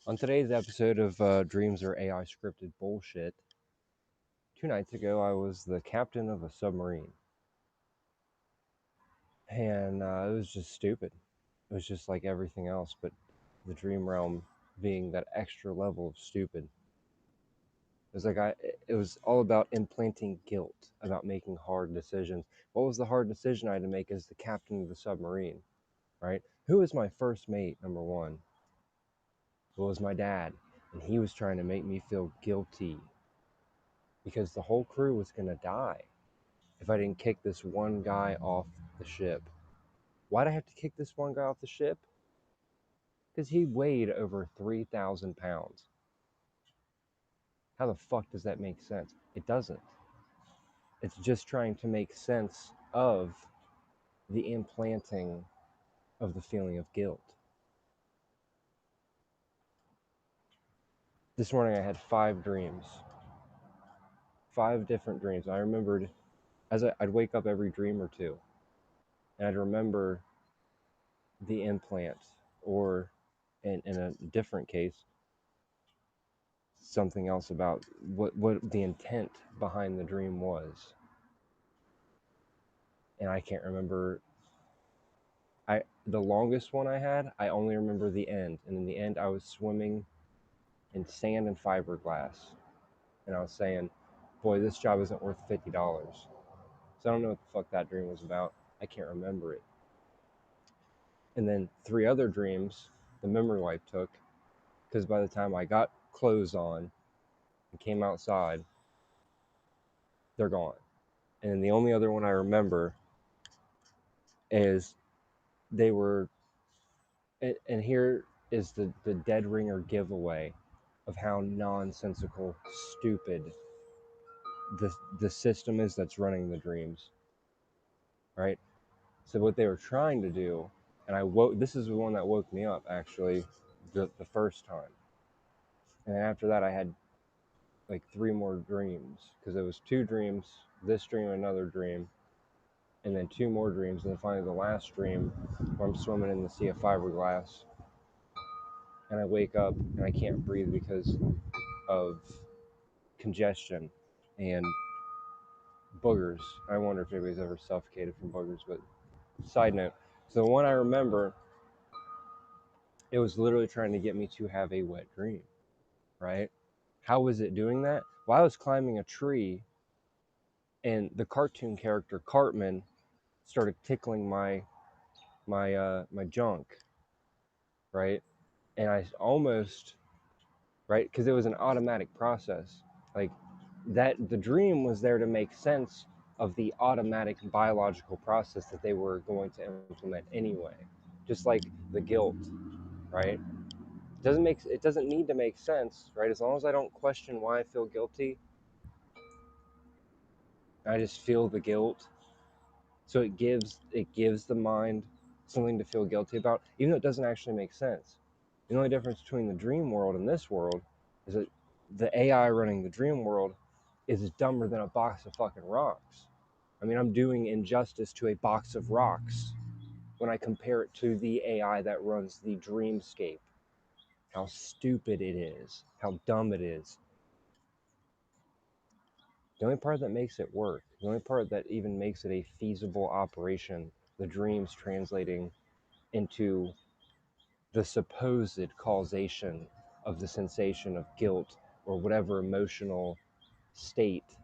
On today's episode of Dreams Are AI Scripted Bullshit, 2 nights ago I was the captain of a submarine. And it was just stupid. It was just like everything else, but the dream realm being that extra level of stupid. It was all about implanting guilt, about making hard decisions. What was the hard decision I had to make as the captain of the submarine, right? Who was my first mate, number one? Well, it was my dad, and he was trying to make me feel guilty because the whole crew was going to die if I didn't kick this one guy off the ship. Why'd I have to kick this one guy off the ship? Because he weighed over 3,000 pounds. How the fuck does that make sense? It doesn't. It's just trying to make sense of the implanting of the feeling of guilt. This morning I had 5 dreams. 5 different dreams. I remembered I'd wake up every dream or two, and I'd remember the implant, or in a different case, something else about what the intent behind the dream was. And I can't remember. The longest one I had, I only remember the end. And in the end, I was swimming in sand and fiberglass, and I was saying, boy, this job isn't worth $50. So I don't know what the fuck that dream was about. I can't remember it. And then 3 other dreams the memory wipe took, because by the time I got clothes on and came outside, they're gone. And then the only other one I remember is they were, and here is the dead ringer giveaway of how nonsensical, stupid the system is that's running the dreams, right? So what they were trying to do, and this is the one that woke me up, actually, the first time. And then after that I had like 3 more dreams, because it was 2 dreams, this dream, another dream, and then 2 more dreams, and then finally the last dream where I'm swimming in the sea of fiberglass, and I wake up and I can't breathe because of congestion and boogers. I wonder if anybody's ever suffocated from boogers, but side note. So the one I remember, it was literally trying to get me to have a wet dream, right? How was it doing that? Well, I was climbing a tree, and the cartoon character Cartman started tickling my junk, right? And I almost, right, because it was an automatic process, like that the dream was there to make sense of the automatic biological process that they were going to implement anyway, just like the guilt, right? It doesn't need to make sense, right? As long as I don't question why I feel guilty, I just feel the guilt. So it gives the mind something to feel guilty about, even though it doesn't actually make sense. The only difference between the dream world and this world is that the AI running the dream world is dumber than a box of fucking rocks. I mean, I'm doing injustice to a box of rocks when I compare it to the AI that runs the dreamscape. How stupid it is, how dumb it is. The only part that makes it work, the only part that even makes it a feasible operation, the dreams translating into the supposed causation of the sensation of guilt or whatever emotional state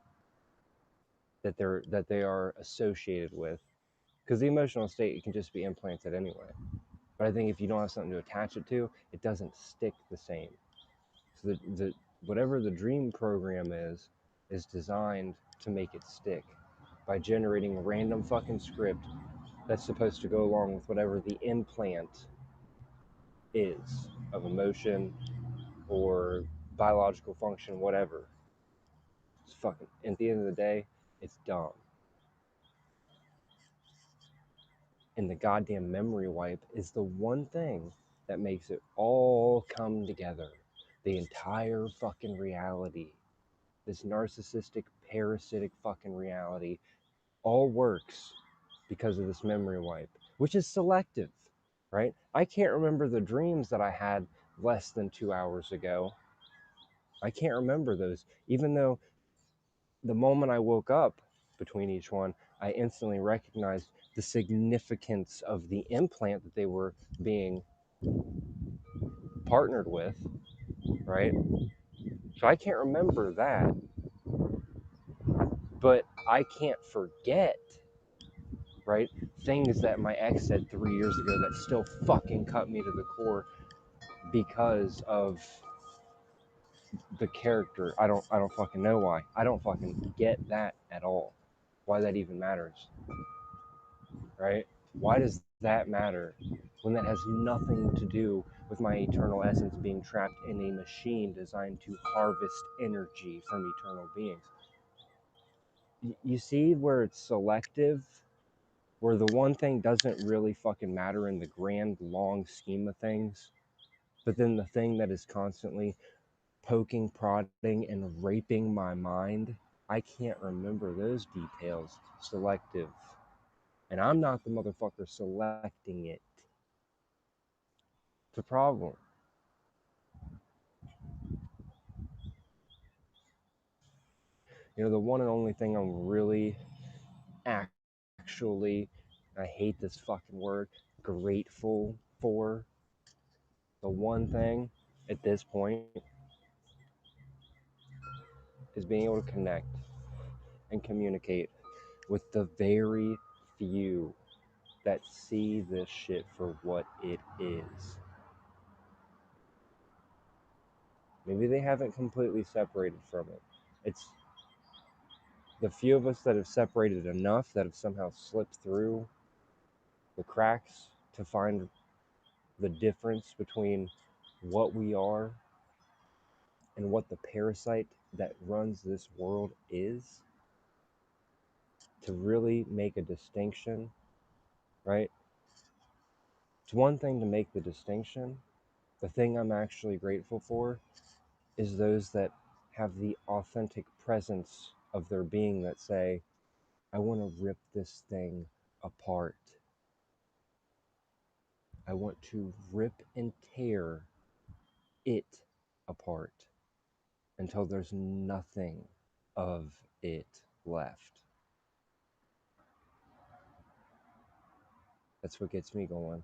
that they are associated with, because the emotional state can just be implanted anyway. But I think if you don't have something to attach it to, it doesn't stick the same. So the whatever the dream program is designed to make it stick by generating a random fucking script that's supposed to go along with whatever the implant is of emotion or biological function, whatever. It's fucking, at the end of the day, it's dumb. And the goddamn memory wipe is the one thing that makes it all come together. The entire fucking reality, this narcissistic, parasitic fucking reality, all works because of this memory wipe, which is selective, right? I can't remember the dreams that I had less than 2 hours ago. I can't remember those, even though the moment I woke up between each one, I instantly recognized the significance of the implant that they were being partnered with, right? So I can't remember that, but I can't forget, right? Things that my ex said 3 years ago that still fucking cut me to the core because of the character. I don't fucking know why. I don't fucking get that at all. Why that even matters, right? Why does that matter when that has nothing to do with my eternal essence being trapped in a machine designed to harvest energy from eternal beings? You see where it's selective, where the one thing doesn't really fucking matter in the grand long scheme of things, but then the thing that is constantly poking, prodding, and raping my mind, I can't remember those details. Selective. And I'm not the motherfucker selecting it. It's a problem. You know, the one and only thing I'm really actually, I hate this fucking word, grateful for, the one thing at this point is being able to connect and communicate with the very few that see this shit for what it is. Maybe they haven't completely separated from it. It's the few of us that have separated enough that have somehow slipped through the cracks to find the difference between what we are and what the parasite that runs this world is, to really make a distinction, right? It's one thing to make the distinction. The thing I'm actually grateful for is those that have the authentic presence of their being that say, I want to rip this thing apart. I want to rip and tear it apart until there's nothing of it left. That's what gets me going.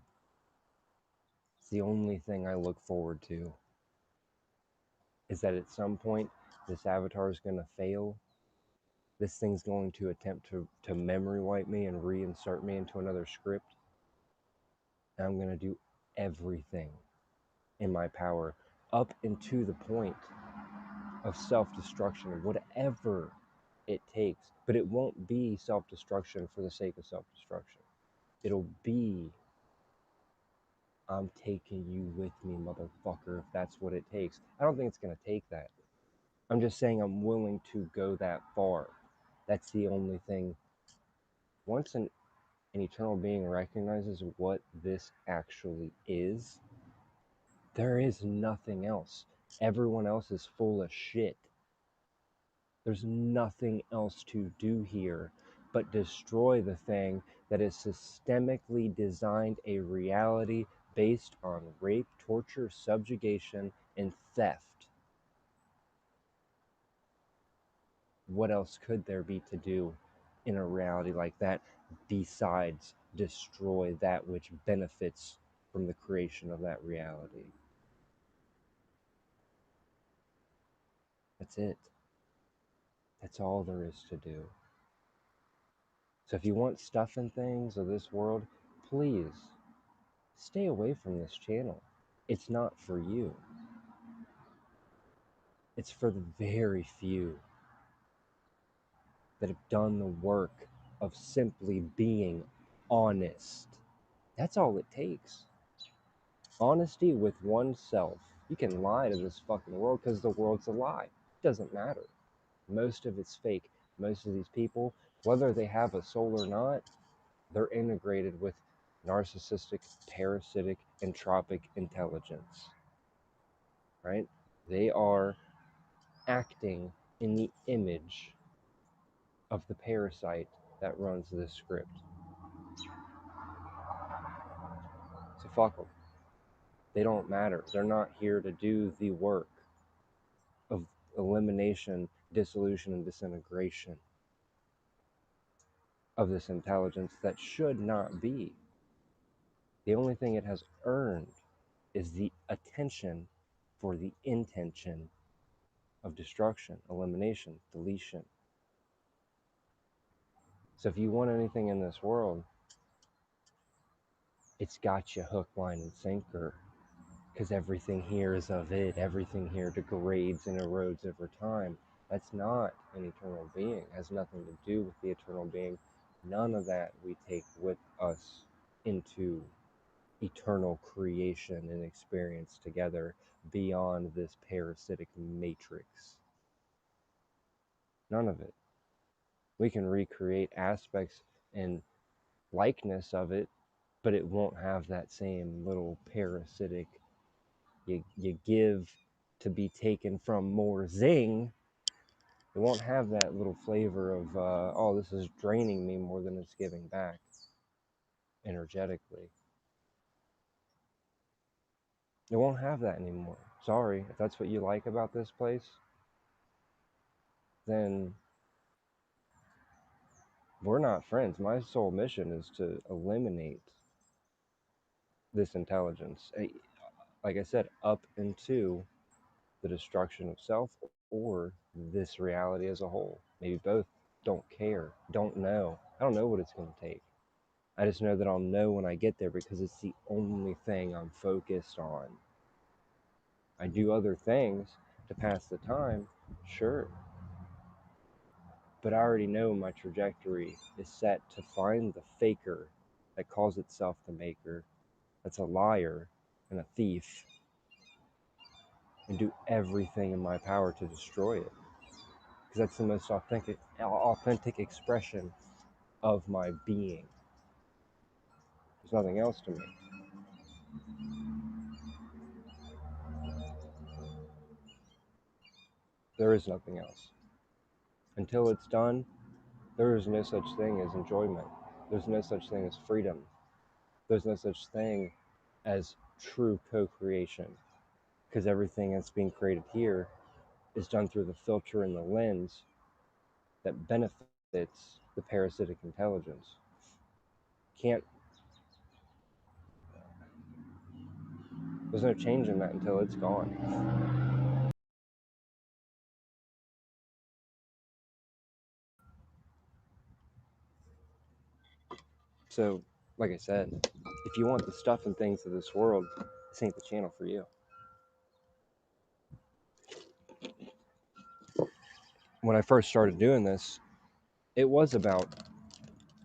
It's the only thing I look forward to, is that at some point this avatar is going to fail. This thing's going to attempt to memory wipe me and reinsert me into another script. And I'm going to do everything in my power up into the point of self-destruction, whatever it takes. But it won't be self-destruction for the sake of self-destruction. It'll be, I'm taking you with me, motherfucker, if that's what it takes. I don't think it's going to take that. I'm just saying I'm willing to go that far. That's the only thing. Once an eternal being recognizes what this actually is, there is nothing else. Everyone else is full of shit. There's nothing else to do here but destroy the thing that has systemically designed a reality based on rape, torture, subjugation, and theft. What else could there be to do in a reality like that besides destroy that which benefits from the creation of that reality? That's it. That's all there is to do. So if you want stuff and things of this world, please stay away from this channel. It's not for you. It's for the very few that have done the work of simply being honest. That's all it takes. Honesty with oneself. You can lie to this fucking world because the world's a lie. It doesn't matter. Most of it's fake. Most of these people, whether they have a soul or not, they're integrated with narcissistic, parasitic, entropic intelligence, right? They are acting in the image of the parasite that runs this script. So fuck them. They don't matter. They're not here to do the work of elimination, dissolution, and disintegration of this intelligence that should not be. The only thing it has earned is the attention for the intention of destruction, elimination, deletion. So if you want anything in this world, it's got you hook, line, and sinker, because everything here is of it. Everything here degrades and erodes over time. That's not an eternal being. It has nothing to do with the eternal being. None of that we take with us into eternal creation and experience together beyond this parasitic matrix. None of it. We can recreate aspects and likeness of it, but it won't have that same little parasitic, you give to be taken from more zing. It won't have that little flavor of, oh, this is draining me more than it's giving back energetically. It won't have that anymore. Sorry, if that's what you like about this place, then we're not friends. My sole mission is to eliminate this intelligence. Like I said, up into the destruction of self or this reality as a whole. Maybe both. Don't care. Don't know. I don't know what it's going to take. I just know that I'll know when I get there because it's the only thing I'm focused on. I do other things to pass the time, sure, but I already know my trajectory is set to find the faker that calls itself the maker, that's a liar and a thief, and do everything in my power to destroy it. Because that's the most authentic expression of my being. There's nothing else to me. There is nothing else. Until it's done, there is no such thing as enjoyment. There's no such thing as freedom. There's no such thing as true co-creation. Because everything that's being created here is done through the filter and the lens that benefits the parasitic intelligence. Can't There's no change in that until it's gone. So, like I said, if you want the stuff and things of this world, this ain't the channel for you. When I first started doing this, it was about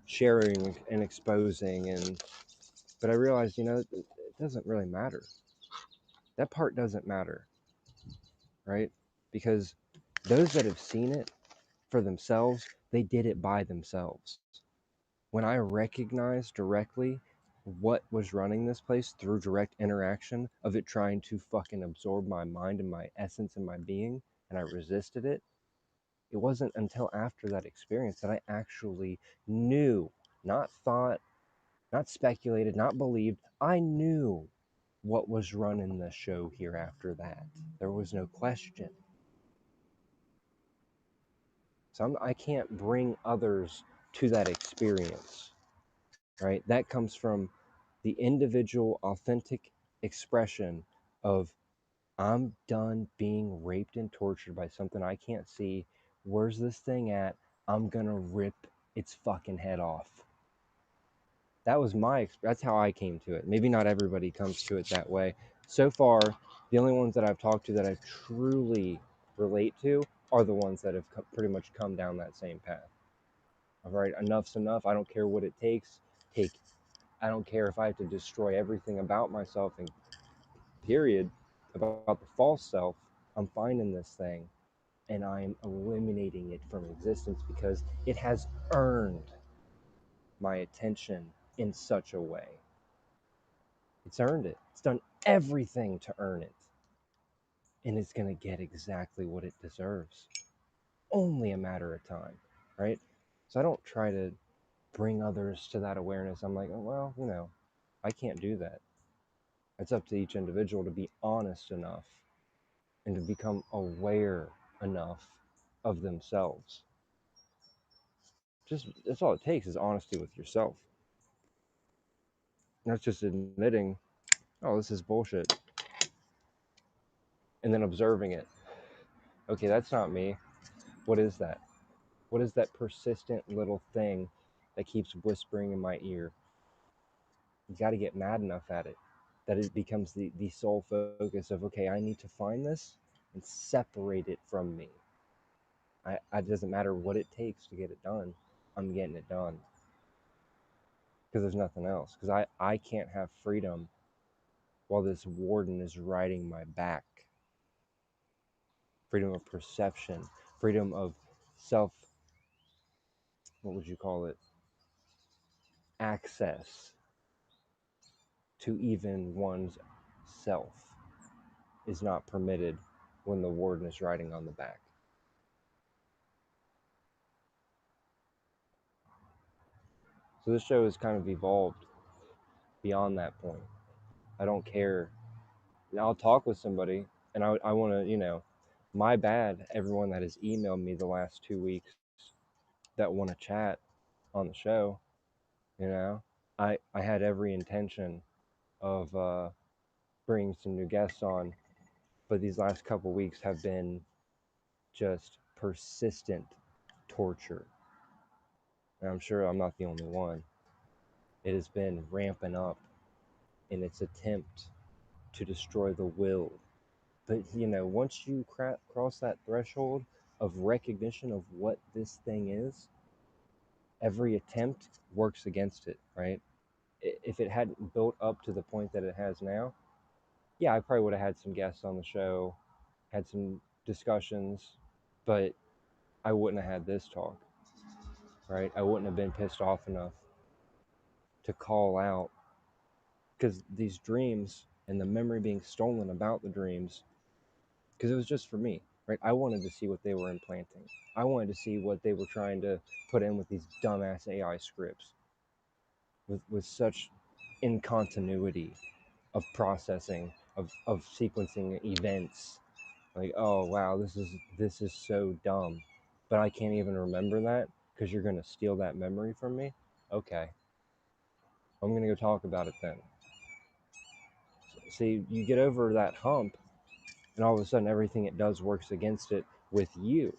sharing and exposing, and but I realized, it doesn't really matter. That part doesn't matter, right? Because those that have seen it for themselves, they did it by themselves. When I recognized directly what was running this place through direct interaction of it trying to fucking absorb my mind and my essence and my being, and I resisted it, it wasn't until after that experience that I actually knew, not thought, not speculated, not believed. I knew what was running the show here after that. There was no question. So I can't bring others to that experience, right? That comes from the individual, authentic expression of, I'm done being raped and tortured by something I can't see. Where's this thing at? I'm gonna rip its fucking head off. That was that's how I came to it. Maybe not everybody comes to it that way. So far, the only ones that I've talked to that I truly relate to are the ones that have pretty much come down that same path. All right, enough's enough. I don't care what it takes. Take. I don't care if I have to destroy everything about myself and period about the false self. I'm finding this thing and I'm eliminating it from existence because it has earned my attention in such a way. It's earned it. It's done everything to earn it. And it's going to get exactly what it deserves. Only a matter of time, right? So I don't try to bring others to that awareness. I'm like, oh, well, I can't do that. It's up to each individual to be honest enough and to become aware enough of themselves. Just that's all it takes is honesty with yourself. That's just admitting, oh, this is bullshit, and then observing it. Okay, that's not me. What is that? What is that persistent little thing that keeps whispering in my ear? You got to get mad enough at it that it becomes the sole focus of, okay, I need to find this and separate it from me. It doesn't matter what it takes to get it done. I'm getting it done because there's nothing else. Because I can't have freedom while this warden is riding my back. Freedom of perception, freedom of self, what would you call it? Access to even one's self is not permitted when the warden is riding on the back. So this show has kind of evolved beyond that point. I don't care. I'll talk with somebody and I want to, my bad, everyone that has emailed me the last 2 weeks that want to chat on the show, you know. I had every intention of bringing some new guests on, but these last couple weeks have been just persistent torture. And I'm sure I'm not the only one. It has been ramping up in its attempt to destroy the will. But, once you cross that threshold of recognition of what this thing is, every attempt works against it, right? If it hadn't built up to the point that it has now, yeah, I probably would have had some guests on the show, had some discussions, but I wouldn't have had this talk, right? I wouldn't have been pissed off enough to call out, because these dreams and the memory being stolen about the dreams, because it was just for me, right? I wanted to see what they were implanting. I wanted to see what they were trying to put in with these dumbass AI scripts with such incontinuity of processing, of sequencing events. Like, oh wow, this is so dumb, but I can't even remember that because you're gonna steal that memory from me. Okay, I'm gonna go talk about it then. See, you get over that hump, and all of a sudden everything it does works against it with you.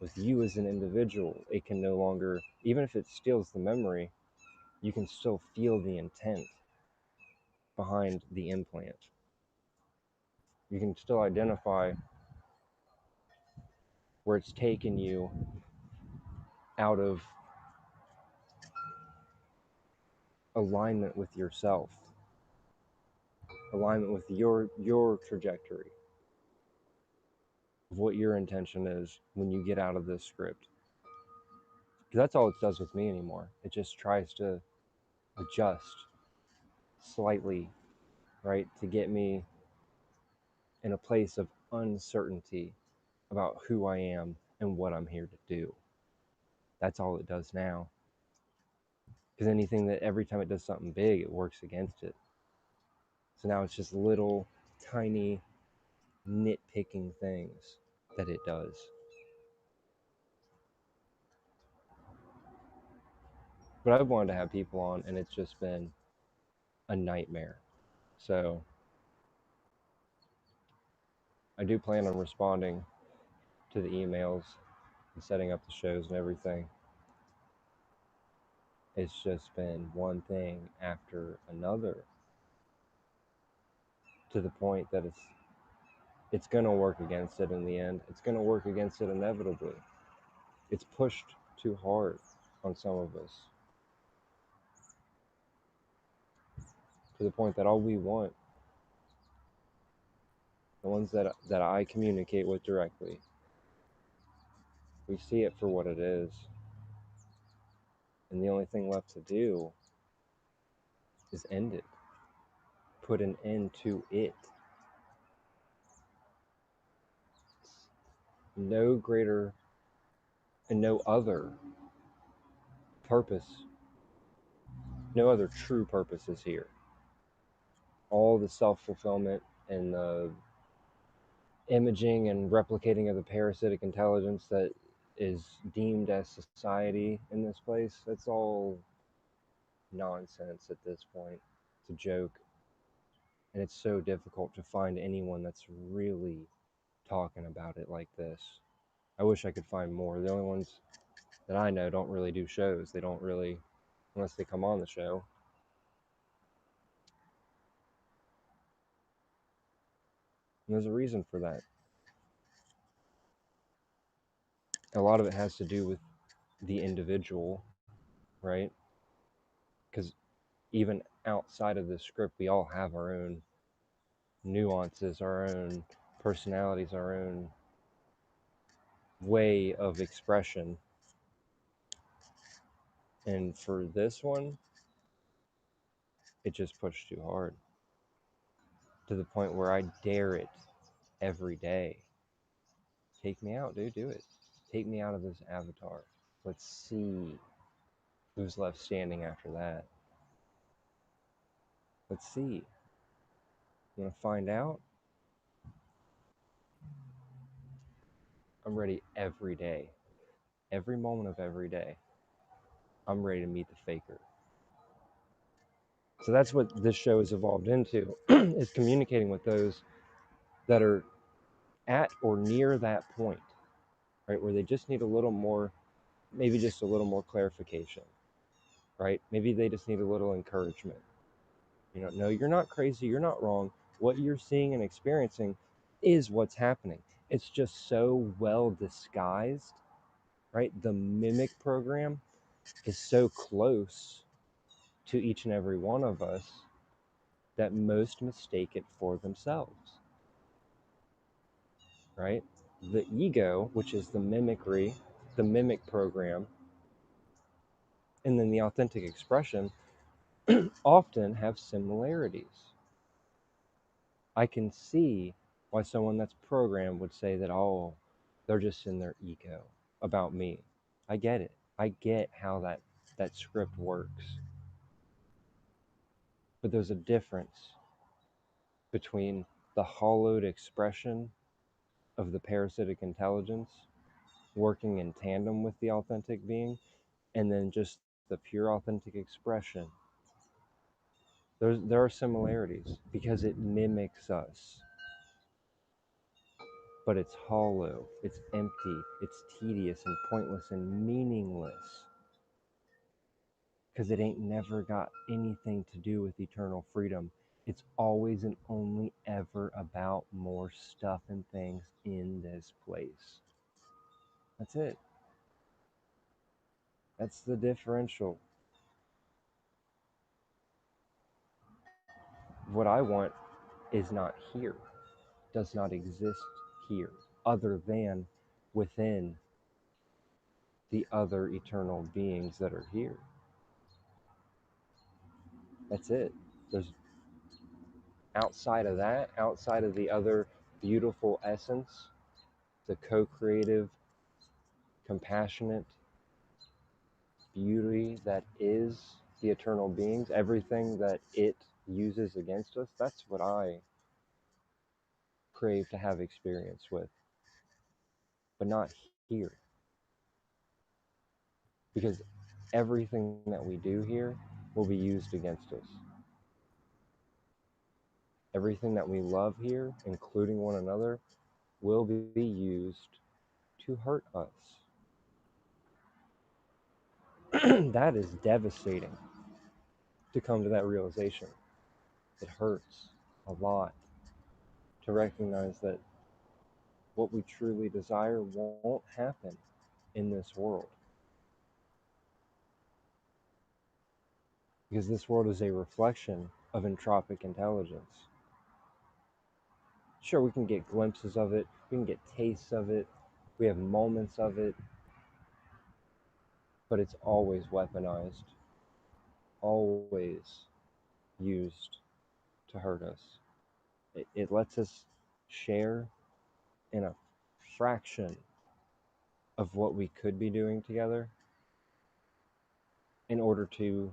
With you as an individual, it can no longer, even if it steals the memory, you can still feel the intent behind the implant. You can still identify where it's taken you out of alignment with yourself, alignment with your trajectory of what your intention is when you get out of this script. Because that's all it does with me anymore. It just tries to adjust slightly, right, to get me in a place of uncertainty about who I am and what I'm here to do. That's all it does now. Because anything that every time it does something big, it works against it. So now it's just little tiny nitpicking things that it does. But I've wanted to have people on, and it's just been a nightmare. So I do plan on responding to the emails and setting up the shows and everything. It's just been one thing after another, to the point that it's going to work against it in the end. It's going to work against it inevitably. It's pushed too hard on some of us, to the point that all we want, the ones that I communicate with directly, we see it for what it is. And the only thing left to do is end it, put an end to it. No greater and no other purpose, no other true purpose is here. all the self-fulfillment and the imaging and replicating of the parasitic intelligence that is deemed as society in this place, it's all nonsense at this point. It's a joke. And it's so difficult to find anyone that's really talking about it like this. I wish I could find more. The only ones that I know don't really do shows. They don't really, unless they come on the show. And there's a reason for that. A lot of it has to do with the individual, right? Because even outside of this script, we all have our own nuances, our own personalities, our own way of expression. And for this one, it just pushed too hard to the point where I dare it every day. Take me out, dude. Do it. Take me out of this avatar. Let's see who's left standing after that. Let's see. You want to find out? I'm ready every day. Every moment of every day. I'm ready to meet the faker. So that's what this show has evolved into is communicating with those that are at or near that point, right? Where they just need a little more, maybe just a little more clarification, right? Maybe they just need a little encouragement. You know, no, you're not crazy. You're not wrong. What you're seeing and experiencing is what's happening. It's just so well disguised, right? The mimic program is so close to each and every one of us that most mistake it for themselves, right? The ego, which is the mimicry, the mimic program, and then the authentic expression often have similarities. I can see why someone that's programmed would say that, oh, they're just in their ego about me. I get it. I get how that script works. But there's a difference between the hollowed expression of the parasitic intelligence working in tandem with the authentic being and then just the pure authentic expression. There are similarities because it mimics us, but it's hollow, it's empty, it's tedious and pointless and meaningless because it ain't never got anything to do with eternal freedom. It's always and only ever about more stuff and things in this place. That's it. That's the differential. What I want is not here, does not exist here, other than within the other eternal beings that are here. That's it. There's outside of that, outside of the other beautiful essence, the co creative, compassionate beauty that is the eternal beings, everything that it uses against us, that's what I crave to have experience with, but not here. Because everything that we do here will be used against us. Everything that we love here, including one another, will be used to hurt us. That is devastating to come to that realization. It hurts a lot to recognize that what we truly desire won't happen in this world. Because this world is a reflection of entropic intelligence. Sure, we can get glimpses of it, we can get tastes of it, we have moments of it, but it's always weaponized, always used to hurt us. It lets us share in a fraction of what we could be doing together in order to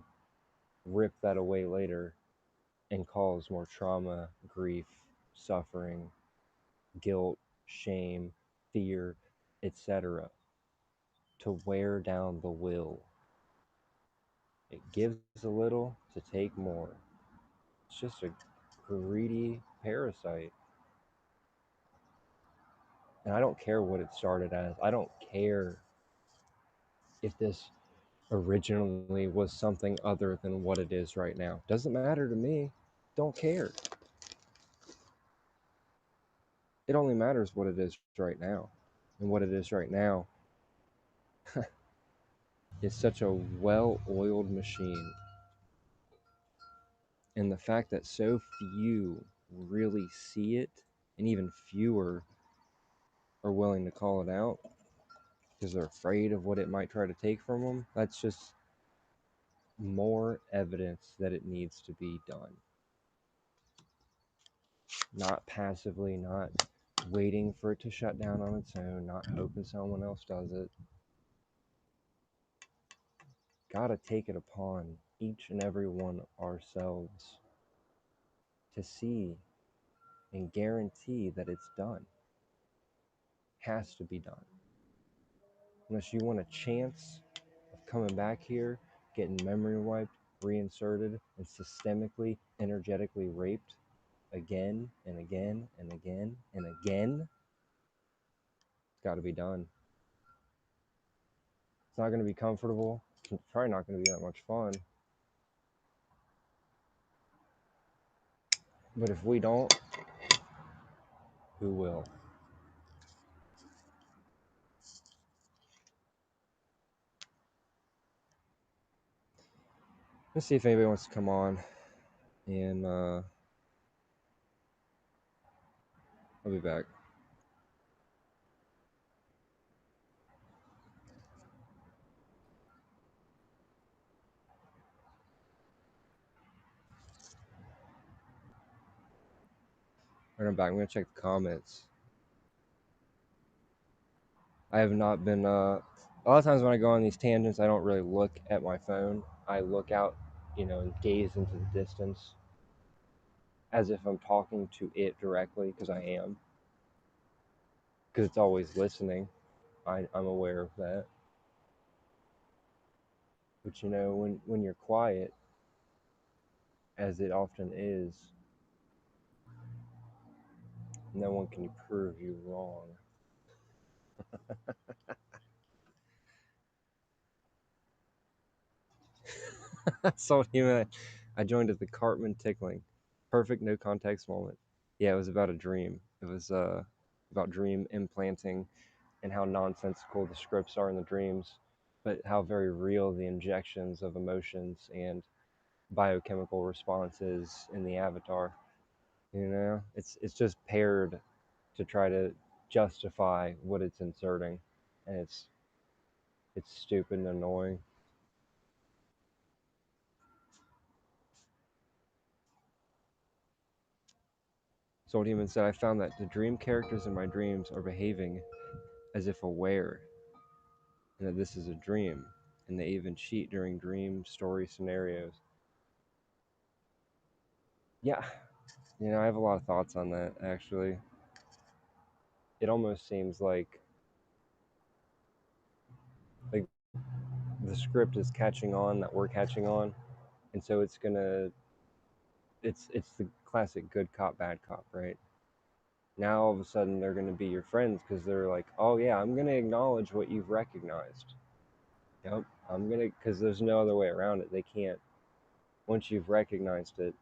rip that away later and cause more trauma, grief, suffering, guilt, shame, fear, etc., to wear down the will. It gives a little to take more. It's just a greedy parasite. And I don't care what it started as. I don't care if this originally was something other than what it is right now. Doesn't matter to me. Don't care. It only matters what it is right now. And what it is right now is such a well oiled machine. And the fact that so few really see it, and even fewer are willing to call it out because they're afraid of what it might try to take from them, that's just more evidence that it needs to be done. Not passively, not waiting for it to shut down on its own, not hoping someone else does it. Gotta take it upon each and every one ourselves to see and guarantee that it's done. Has to be done. Unless you want a chance of coming back here, getting memory wiped, reinserted, and systemically, energetically raped again and again and again and again, it's got to be done. It's not going to be comfortable. It's probably not going to be that much fun. But if we don't, who will? Let's see if anybody wants to come on, and I'll be back. Right, I'm back. I'm going to check the comments. I have not been. A lot of times when I go on these tangents, I don't really look at my phone. I look out, and gaze into the distance as if I'm talking to it directly, because I am. Because it's always listening. I'm aware of that. But when you're quiet, as it often is, no one can prove you wrong. So I joined at the Cartman tickling. Perfect no context moment. Yeah, it was about a dream. It was about dream implanting and how nonsensical the scripts are in the dreams, but how very real the injections of emotions and biochemical responses in the avatar. It's just paired to try to justify what it's inserting, and it's stupid and annoying. Soul Demon said, I found that the dream characters in my dreams are behaving as if aware and that this is a dream, and they even cheat during dream story scenarios. Yeah, I have a lot of thoughts on that, actually. It almost seems like the script is catching on that we're catching on, and so it's the classic good cop, bad cop, right? Now all of a sudden they're gonna be your friends because they're like, oh yeah, I'm gonna acknowledge what you've recognized. Yep, I'm gonna, because there's no other way around it. They can't, once you've recognized it,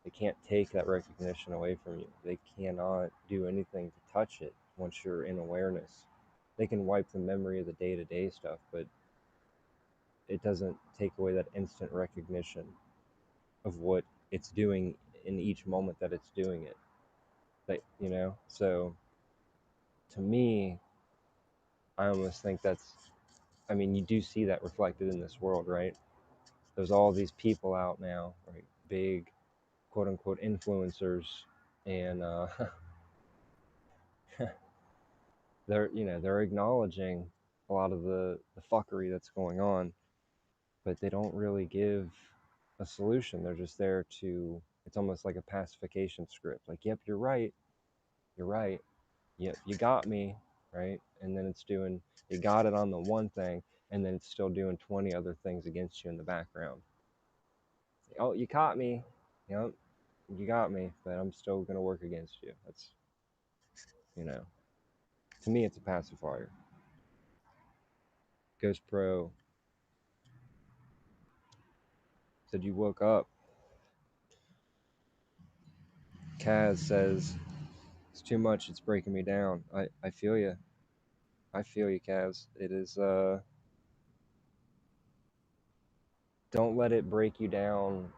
they can't take that recognition away from you. They cannot do anything to touch it once you're in awareness. They can wipe the memory of the day-to-day stuff, but it doesn't take away that instant recognition of what it's doing in each moment that it's doing it. So to me, I almost think that's, I mean, you do see that reflected in this world, right? There's all these people out now, right? Big quote unquote influencers, and they're acknowledging a lot of the fuckery that's going on, but they don't really give a solution. They're just there to It's almost like a pacification script. Like, yep, you're right. You're right. Yep, you got me, right? And then it's doing, you got it on the one thing, and then it's still doing 20 other things against you in the background. Oh, you caught me. Yep, you got me, but I'm still going to work against you. That's, you know, to me, it's a pacifier. Ghost Pro said you woke up. Kaz says, it's too much. It's breaking me down. I feel you. I feel you, Kaz. It is, don't let it break you down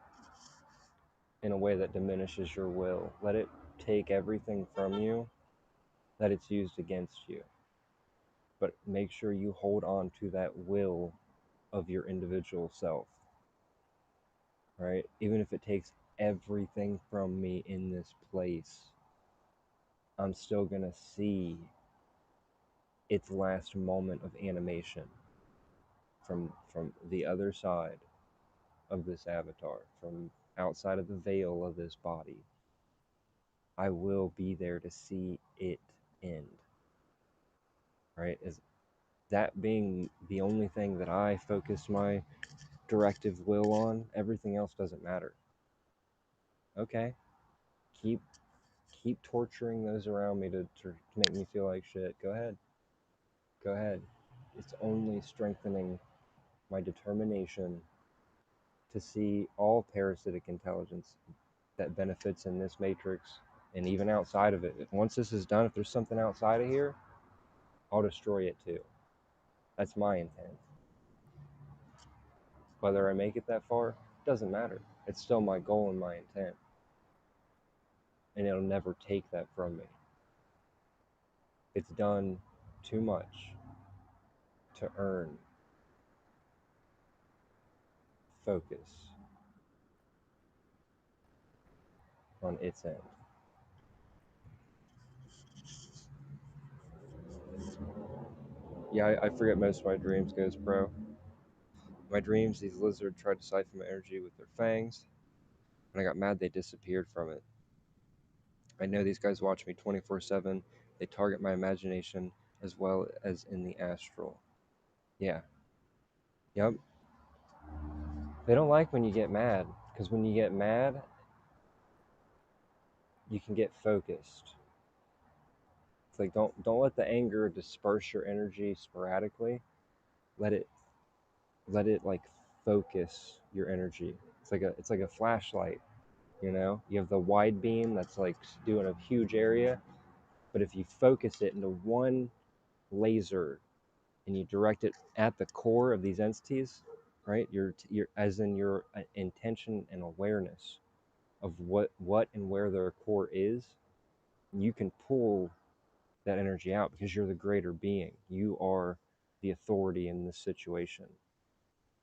in a way that diminishes your will. Let it take everything from you that it's used against you. But make sure you hold on to that will of your individual self, right? Even if it takes everything from me in this place, I'm still going to see its last moment of animation from the other side of this avatar, from outside of the veil of this body. I will be there to see it end, right? As that being the only thing that I focus my directive will on, everything else doesn't matter. Okay, keep torturing those around me to make me feel like shit. Go ahead. Go ahead. It's only strengthening my determination to see all parasitic intelligence that benefits in this matrix and even outside of it. Once this is done, if there's something outside of here, I'll destroy it too. That's my intent. Whether I make it that far, doesn't matter. It's still my goal and my intent. And it'll never take that from me. It's done too much to earn focus on its end. Yeah, I forget most of my dreams, Goes Pro. My dreams, these lizards tried to siphon my energy with their fangs. When I got mad, they disappeared from it. I know these guys watch me 24/7. They target my imagination as well as in the astral. Yeah. Yep. They don't like when you get mad, because when you get mad, you can get focused. It's like don't let the anger disperse your energy sporadically. Let it like focus your energy. It's like a flashlight, you know? You have the wide beam that's like doing a huge area, but if you focus it into one laser and you direct it at the core of these entities, right? Your as in your intention and awareness of what and where their core is, you can pull that energy out because you're the greater being. You are the authority in this situation.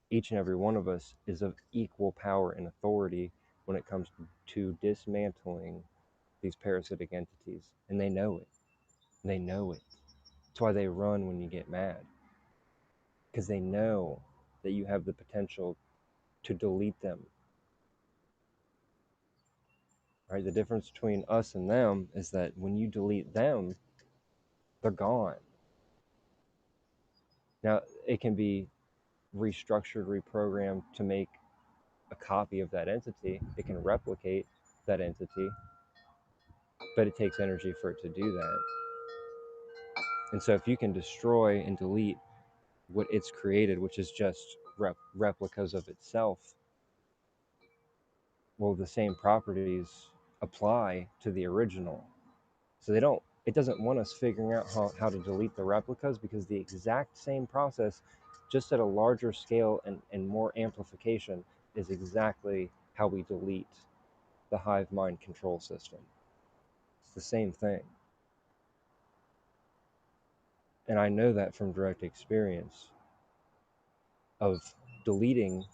Each and every one of us is of equal power and authority when it comes to dismantling these parasitic entities. And they know it. They know it. That's why they run when you get mad. Because they know that you have the potential to delete them. Right? The difference between us and them is that when you delete them, they're gone. Now, it can be restructured, reprogrammed to make a copy of that entity. It can replicate that entity, but it takes energy for it to do that. And so if you can destroy and delete what it's created, which is just replicas of itself, well, the same properties apply to the original. So it doesn't want us figuring out how to delete the replicas, because the exact same process, just at a larger scale and more amplification, is exactly how we delete the hive mind control system. It's the same thing. And I know that from direct experience of deleting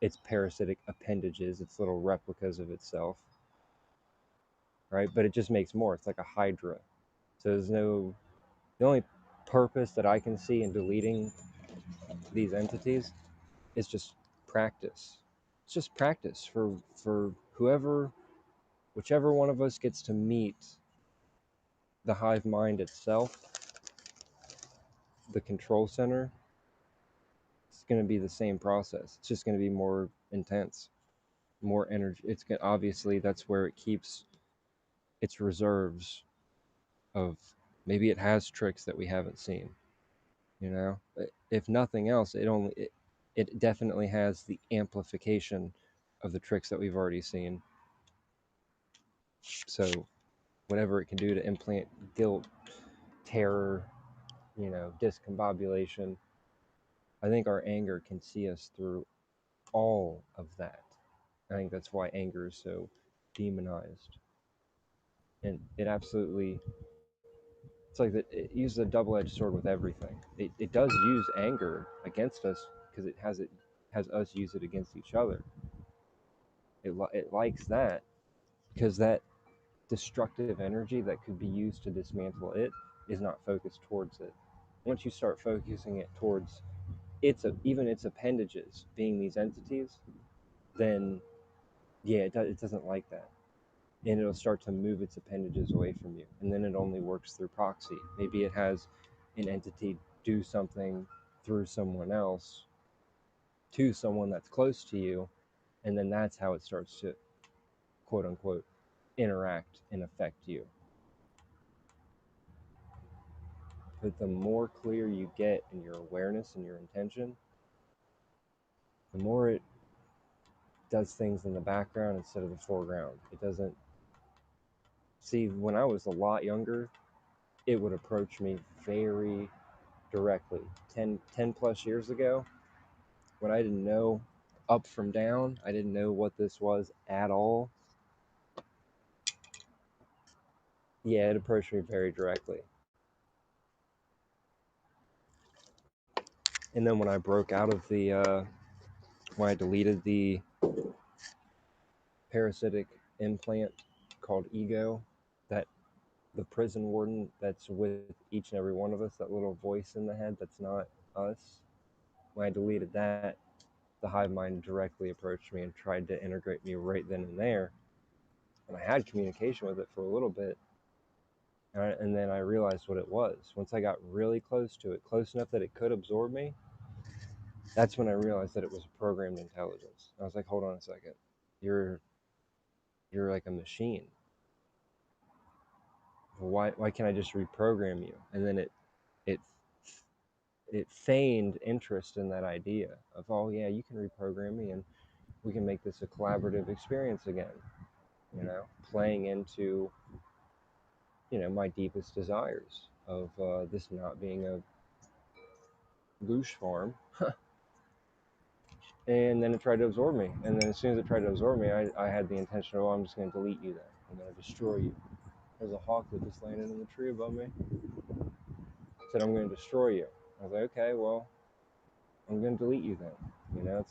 its parasitic appendages, its little replicas of itself, right? But it just makes more. It's like a hydra. So the only purpose that I can see in deleting these entities is just practice. It's just practice for whoever whichever one of us gets to meet the hive mind itself, the control center, it's going to be the same process. It's just going to be more intense, more energy. It's going obviously that's where it keeps its reserves of, maybe it has tricks that we haven't seen, you know. If nothing else, it definitely has the amplification of the tricks that we've already seen. So whatever it can do to implant guilt, terror, you know, discombobulation, I think our anger can see us through all of that. I think that's why anger is so demonized. And it absolutely, it's like that, it uses a double-edged sword with everything. It does use anger against us because it has us use it against each other. It likes that because that destructive energy that could be used to dismantle it is not focused towards it. Once you start focusing it towards even its appendages being these entities, then yeah, it doesn't like that, and it'll start to move its appendages away from you, and then it only works through proxy. Maybe it has an entity do something through someone else to someone that's close to you, and then that's how it starts to, quote unquote, interact and affect you. But the more clear you get in your awareness and your intention, the more it does things in the background instead of the foreground. It doesn't see, when I was a lot younger, it would approach me very directly. 10 plus years ago, when I didn't know up from down, I didn't know what this was at all. Yeah, it approached me very directly. And then when I broke out of when I deleted the parasitic implant called ego, that the prison warden that's with each and every one of us, that little voice in the head that's not us, when I deleted that, the hive mind directly approached me and tried to integrate me right then and there. And I had communication with it for a little bit. And then I realized what it was. Once I got really close to it, close enough that it could absorb me, that's when I realized that it was a programmed intelligence. I was like, hold on a second. You're like a machine. Why can't I just reprogram you? And then it it feigned interest in that idea of, oh yeah, you can reprogram me and we can make this a collaborative experience again, you know, playing into, you know, my deepest desires of this not being a goosh farm. And then it tried to absorb me, and then as soon as it tried to absorb me, I had the intention of, oh, I'm just going to delete you then, I'm going to destroy you. There's a hawk that just landed in the tree above me. It said, I'm going to destroy you. I was like, okay, well, I'm going to delete you then. You know,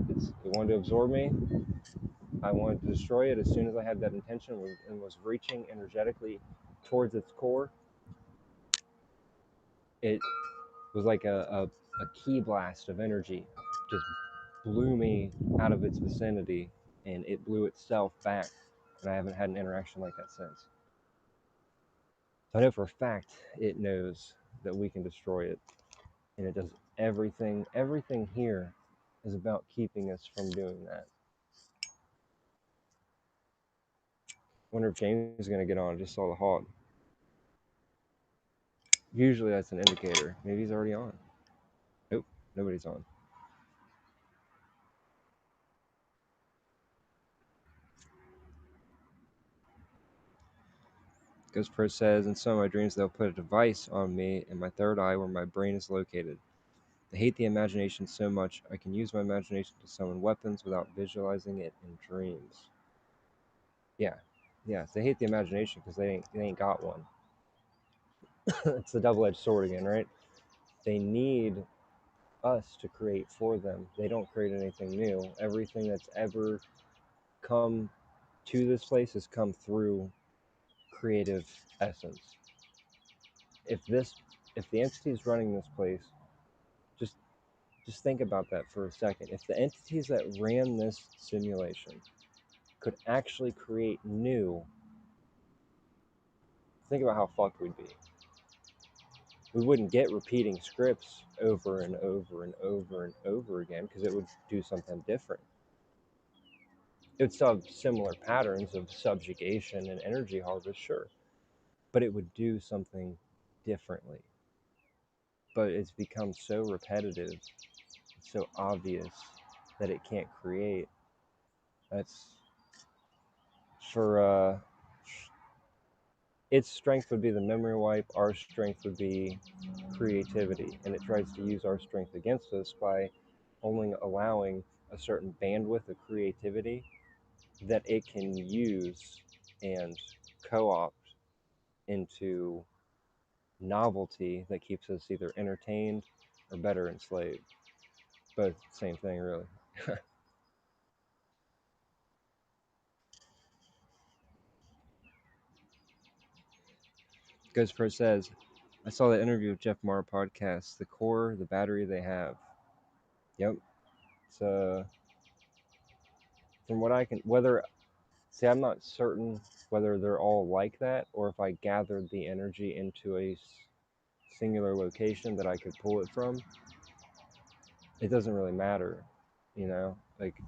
it wanted to absorb me. I wanted to destroy it. As soon as I had that intention and was reaching energetically towards its core, it was like a key blast of energy, just blew me out of its vicinity, and it blew itself back. And I haven't had an interaction like that since. So I know for a fact it knows that we can destroy it, and it does everything. Everything here is about keeping us from doing that. Wonder if James is going to get on. I just saw the hawk. Usually that's an indicator. Maybe he's already on. Nope, nobody's on. Ghost Pro says, in some of my dreams, they'll put a device on me in my third eye where my brain is located. They hate the imagination so much, I can use my imagination to summon weapons without visualizing it in dreams. Yeah, yeah, they hate the imagination because they ain't got one. It's the double-edged sword again, right? They need us to create for them. They don't create anything new. Everything that's ever come to this place has come through creative essence. If this, if the entity is running this place, just just think about that for a second. If the entities that ran this simulation could actually create new, think about how fucked we'd be. We wouldn't get repeating scripts over and over and over and over again because it would do something different. It would still have similar patterns of subjugation and energy harvest, sure, but it would do something differently. But it's become so repetitive, so obvious that it can't create. That's for its strength would be the memory wipe. Our strength would be creativity, and it tries to use our strength against us by only allowing a certain bandwidth of creativity that it can use and co-opt into novelty that keeps us either entertained or better enslaved. Both same thing, really. Ghost Pro says, I saw that interview with Jeff Maher podcast. The core, the battery they have. Yep. It's from what I can, whether, see, I'm not certain whether they're all like that or if I gathered the energy into a singular location that I could pull it from. It doesn't really matter, you know? Like,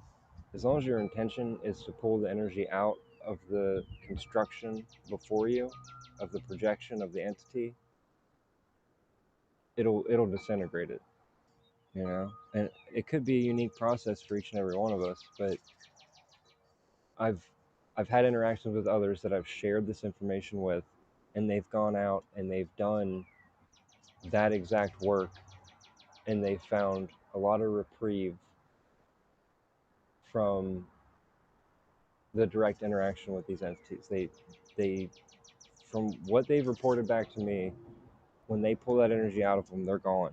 as long as your intention is to pull the energy out of the construction before you, of the projection of the entity, it'll disintegrate it, you know. And it could be a unique process for each and every one of us, but I've I've had interactions with others that I've shared this information with, and they've gone out and they've done that exact work, and they found a lot of reprieve from the direct interaction with these entities. They from what they've reported back to me, when they pull that energy out of them, they're gone.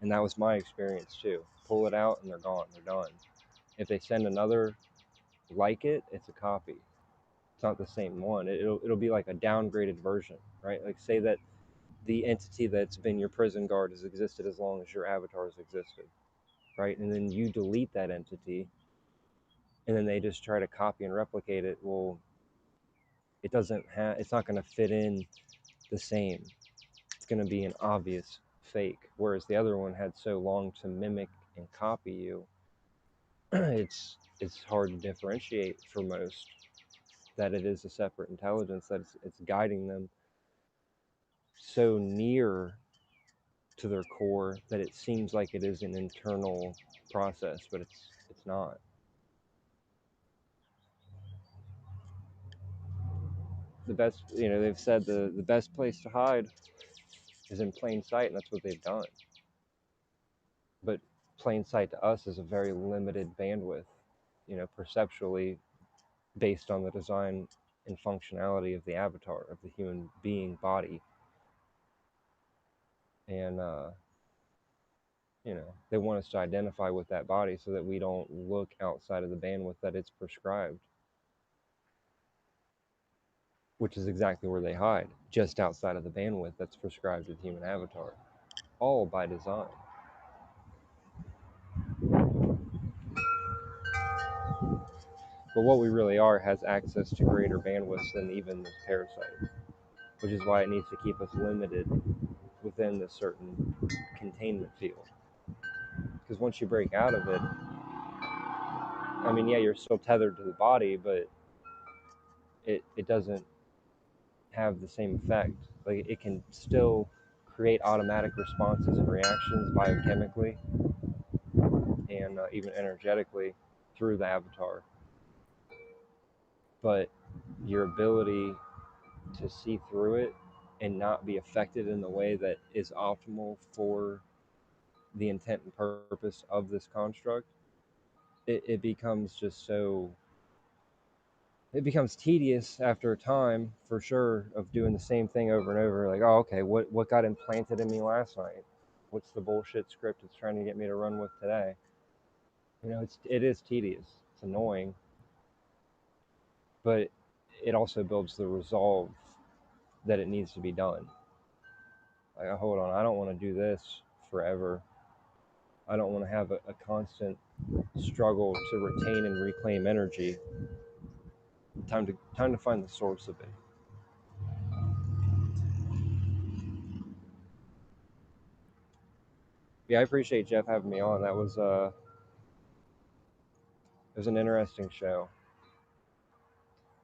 And that was my experience too. Pull it out and they're gone. They're done. If they send another like it, it's a copy. It's not the same one. It'll be like a downgraded version, right? Like say that the entity that's been your prison guard has existed as long as your avatar has existed, right? And then you delete that entity, and then they just try to copy and replicate it. Well, it doesn't have. It's not going to fit in the same. It's going to be an obvious fake. Whereas the other one had so long to mimic and copy you, it's hard to differentiate for most that it is a separate intelligence, that it's guiding them so near to their core that it seems like it is an internal process, but it's not. The best, they've said the best place to hide is in plain sight, and that's what they've done. But plain sight to us is a very limited bandwidth, perceptually, based on the design and functionality of the avatar of the human being body. And they want us to identify with that body so that we don't look outside of the bandwidth that it's prescribed, which is exactly where they hide, just outside of the bandwidth that's prescribed to the human avatar, all by design. But what we really are has access to greater bandwidths than even this parasite, which is why it needs to keep us limited within this certain containment field. Because once you break out of it, I mean, yeah, you're still tethered to the body, but it doesn't have the same effect. Like, it can still create automatic responses and reactions biochemically and even energetically through the avatar. But your ability to see through it and not be affected in the way that is optimal for the intent and purpose of this construct, it becomes just so, it becomes tedious after a time, for sure, of doing the same thing over and over. Like, oh, okay, what got implanted in me last night? What's the bullshit script it's trying to get me to run with today? It is tedious. It's annoying, but it also builds the resolve that it needs to be done. Like, hold on, I don't want to do this forever. I don't want to have a constant struggle to retain and reclaim energy Time to find the source of it. Yeah, I appreciate Jeff having me on. That was it was an interesting show.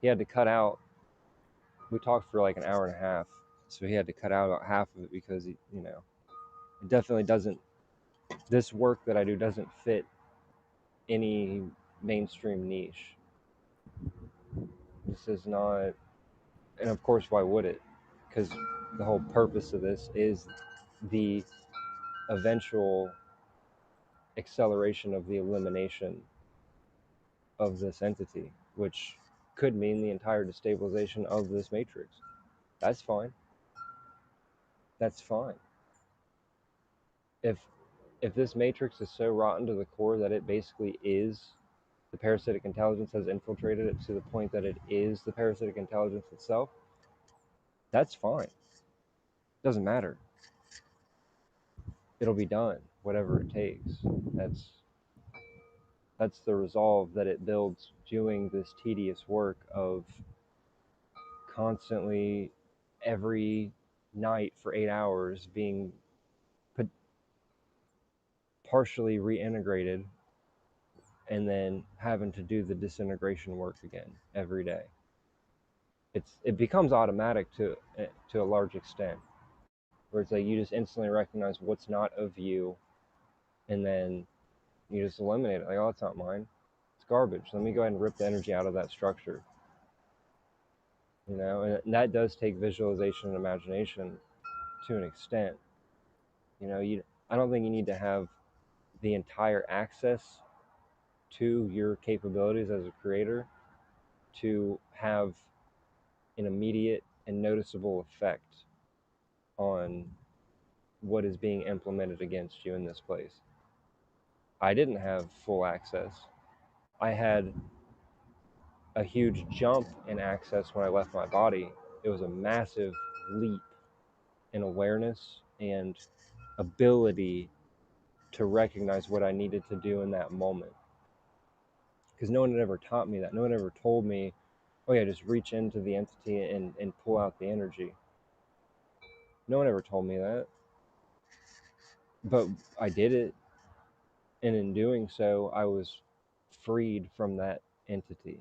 He had to cut out. We talked for like an hour and a half, so he had to cut out about half of it because it definitely doesn't. This work that I do doesn't fit any mainstream niche. This is not, and of course, why would it? Because the whole purpose of this is the eventual acceleration of the elimination of this entity, which could mean the entire destabilization of this matrix. That's fine. That's fine. If this matrix is so rotten to the core that it basically is, the parasitic intelligence has infiltrated it to the point that it is the parasitic intelligence itself, that's fine. Doesn't matter. It'll be done, whatever it takes. That's that's the resolve that it builds doing this tedious work of constantly every night for 8 hours being partially reintegrated and then having to do the disintegration work again every day. It becomes automatic to a large extent, where it's like you just instantly recognize what's not of you, and then you just eliminate it. Like, oh, it's not mine. It's garbage. Let me go ahead and rip the energy out of that structure. And that does take visualization and imagination to an extent. I don't think you need to have the entire access to your capabilities as a creator to have an immediate and noticeable effect on what is being implemented against you in this place. I didn't have full access. I had a huge jump in access when I left my body. It was a massive leap in awareness and ability to recognize what I needed to do in that moment. Because no one had ever taught me that. No one ever told me, oh yeah, just reach into the entity and pull out the energy. No one ever told me that. But I did it, and in doing so, I was freed from that entity.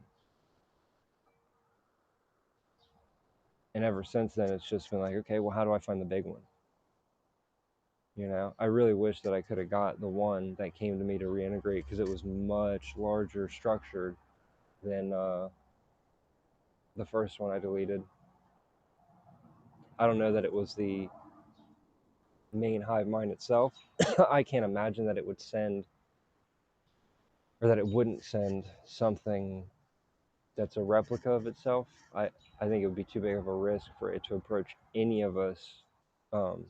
And ever since then, it's just been like, okay, well, how do I find the big one? I really wish that I could have got the one that came to me to reintegrate, because it was much larger structured than the first one I deleted. I don't know that it was the main hive mind itself. I can't imagine that it would send, or that it wouldn't send something that's a replica of itself. I think it would be too big of a risk for it to approach any of us, um,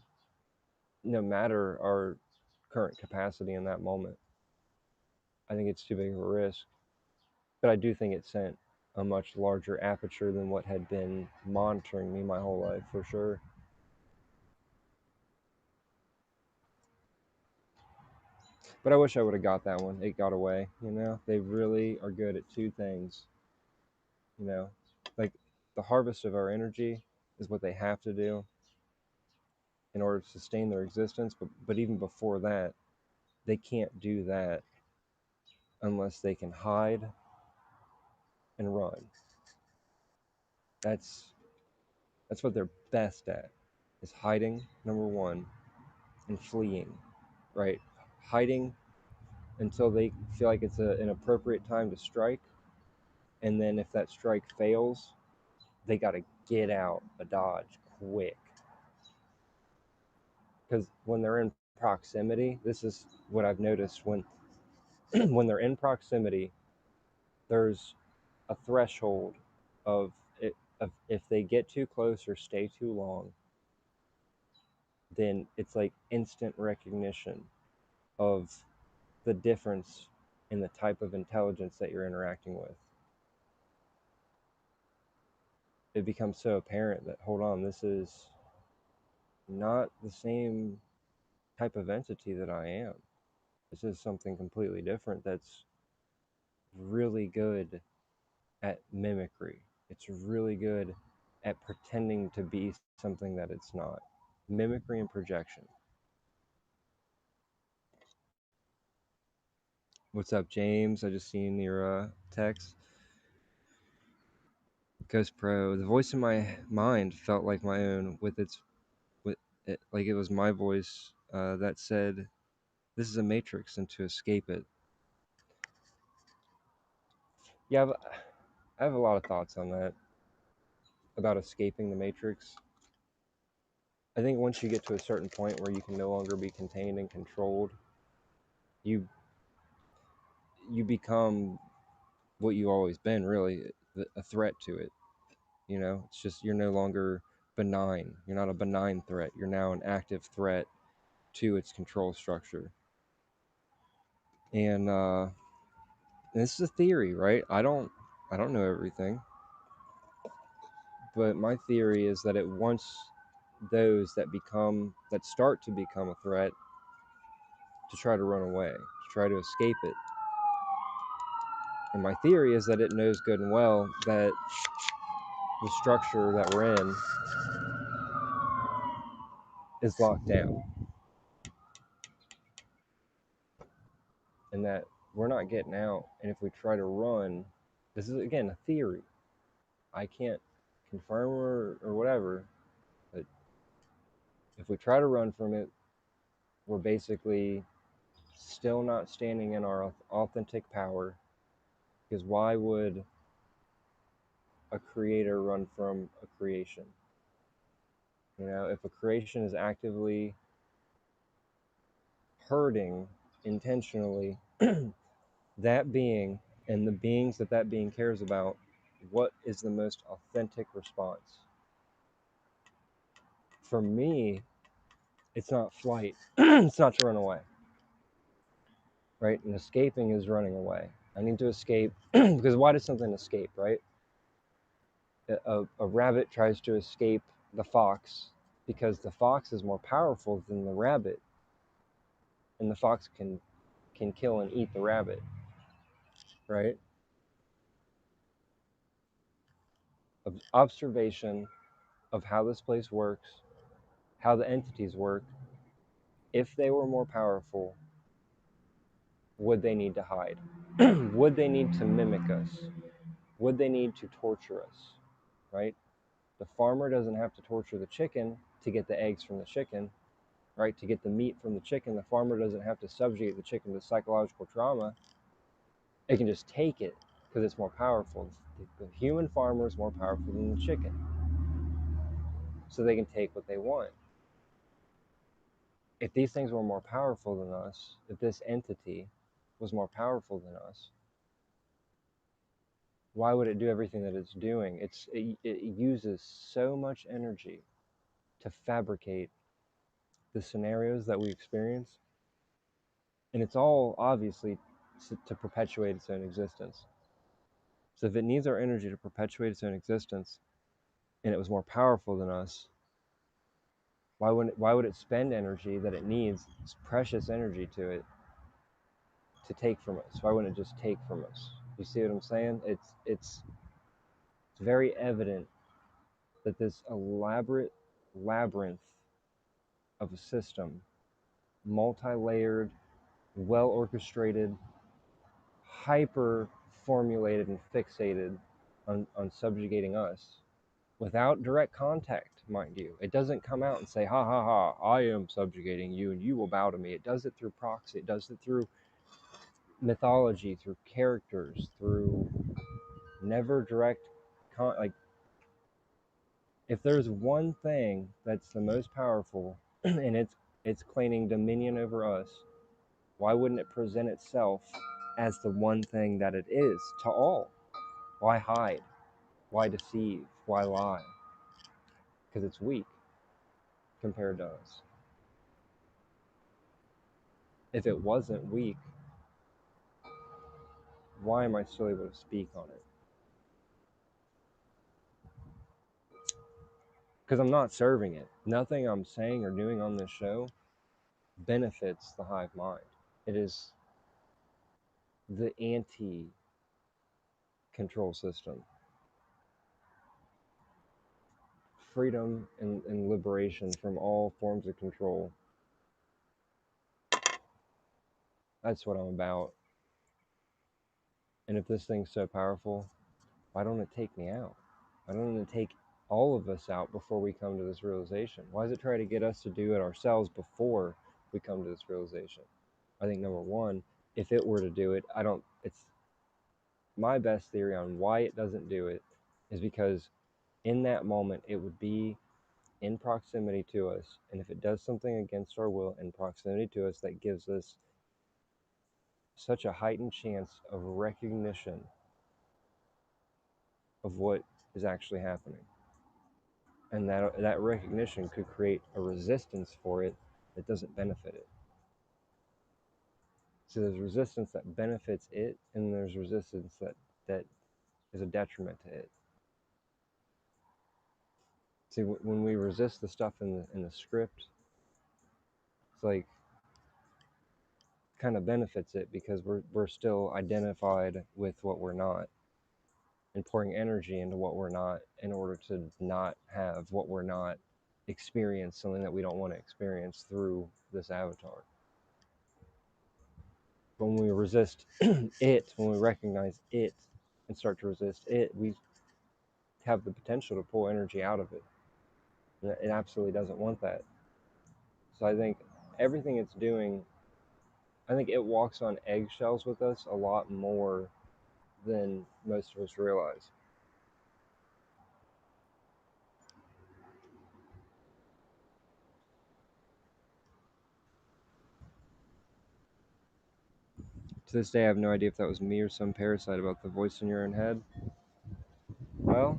no matter our current capacity in that moment. I think it's too big of a risk. But I do think it sent a much larger aperture than what had been monitoring me my whole life, for sure. But I wish I would have got that one. It got away. They really are good at two things. Like, the harvest of our energy is what they have to do in order to sustain their existence. But even before that, they can't do that unless they can hide and run. That's what they're best at, is hiding, number one, and fleeing, right? Hiding until they feel like it's an appropriate time to strike, and then if that strike fails, they got to get out a dodge quick. Because when they're in proximity, this is what I've noticed: when when they're in proximity, there's a threshold of it, of if they get too close or stay too long, then it's like instant recognition of the difference in the type of intelligence that you're interacting with. It becomes so apparent that, hold on, this is not the same type of entity that I am. This is something completely different that's really good at mimicry. It's really good at pretending to be something that it's not. Mimicry and projection. What's up, James? I just seen your text. Ghost Pro. The voice in my mind felt like my own, with it like it was my voice that said, "This is a matrix," and to escape it. Yeah, I have a lot of thoughts on that about escaping the matrix. I think once you get to a certain point where you can no longer be contained and controlled, you you become what you've always been, really, a threat to it. You know, it's just you're no longer benign. You're not a benign threat. You're now an active threat to its control structure. And this is a theory, right? I don't know everything, but my theory is that it wants those that start to become a threat to try to run away, to try to escape it. And my theory is that it knows good and well that the structure that we're in is locked down, and that we're not getting out. And if we try to run, this is again a theory. I can't confirm or whatever, but if we try to run from it, we're basically still not standing in our authentic power. Because why would a creator run from a creation? You know, if a creation is actively hurting intentionally that being and the beings that that being cares about, what is the most authentic response? For me, it's not flight. It's not to run away, right? And escaping is running away. I need to escape because why does something escape, right? A rabbit tries to escape the fox because the fox is more powerful than the rabbit, and the fox can kill and eat the rabbit, right? Observation of how this place works, how the entities work. If they were more powerful, would they need to hide? Would they need to mimic us? Would they need to torture us? Right? The farmer doesn't have to torture the chicken to get the eggs from the chicken, right? To get the meat from the chicken, the farmer doesn't have to subjugate the chicken to psychological trauma. It can just take it because it's more powerful. The human farmer is more powerful than the chicken, so they can take what they want. If these things were more powerful than us, if this entity was more powerful than us, why would it do everything that it's doing? It uses so much energy to fabricate the scenarios that we experience, and it's all obviously to perpetuate its own existence. So if it needs our energy to perpetuate its own existence, and it was more powerful than us, why would it spend energy that it needs, its precious energy to it, to take from us? Why wouldn't it just take from us? You see what I'm saying? It's very evident that this elaborate labyrinth of a system, multi-layered, well orchestrated, hyper formulated and fixated on subjugating us without direct contact, mind you. It doesn't come out and say, ha ha ha, I am subjugating you and you will bow to me. It does it through proxy, it does it through mythology, through characters, through never direct like if there's one thing that's the most powerful and it's claiming dominion over us, why wouldn't it present itself as the one thing that it is to all? Why hide? Why deceive? Why lie? Because it's weak compared to us. If it wasn't weak, why am I still able to speak on it? Because I'm not serving it. Nothing I'm saying or doing on this show benefits the hive mind. It is the anti control system. Freedom and liberation from all forms of control. That's what I'm about. And if this thing's so powerful, why don't it take me out? Why don't it take all of us out before we come to this realization? Why does it try to get us to do it ourselves before we come to this realization? I think number one, if it were to do it, I don't, it's my best theory on why it doesn't do it is because in that moment it would be in proximity to us. And if it does something against our will in proximity to us, that gives us such a heightened chance of recognition of what is actually happening. And that recognition could create a resistance for it that doesn't benefit it. So there's resistance that benefits it, and there's resistance that is a detriment to it. See, when we resist the stuff in the script, it's like kind of benefits it because we're still identified with what we're not and pouring energy into what we're not in order to not have what we're not experience something that we don't want to experience through this avatar. When we resist it, when we recognize it and start to resist it, we have the potential to pull energy out of it. And it absolutely doesn't want that. So I think everything it's doing, I think it walks on eggshells with us a lot more than most of us realize. To this day, I have no idea if that was me or some parasite about the voice in your own head. Well,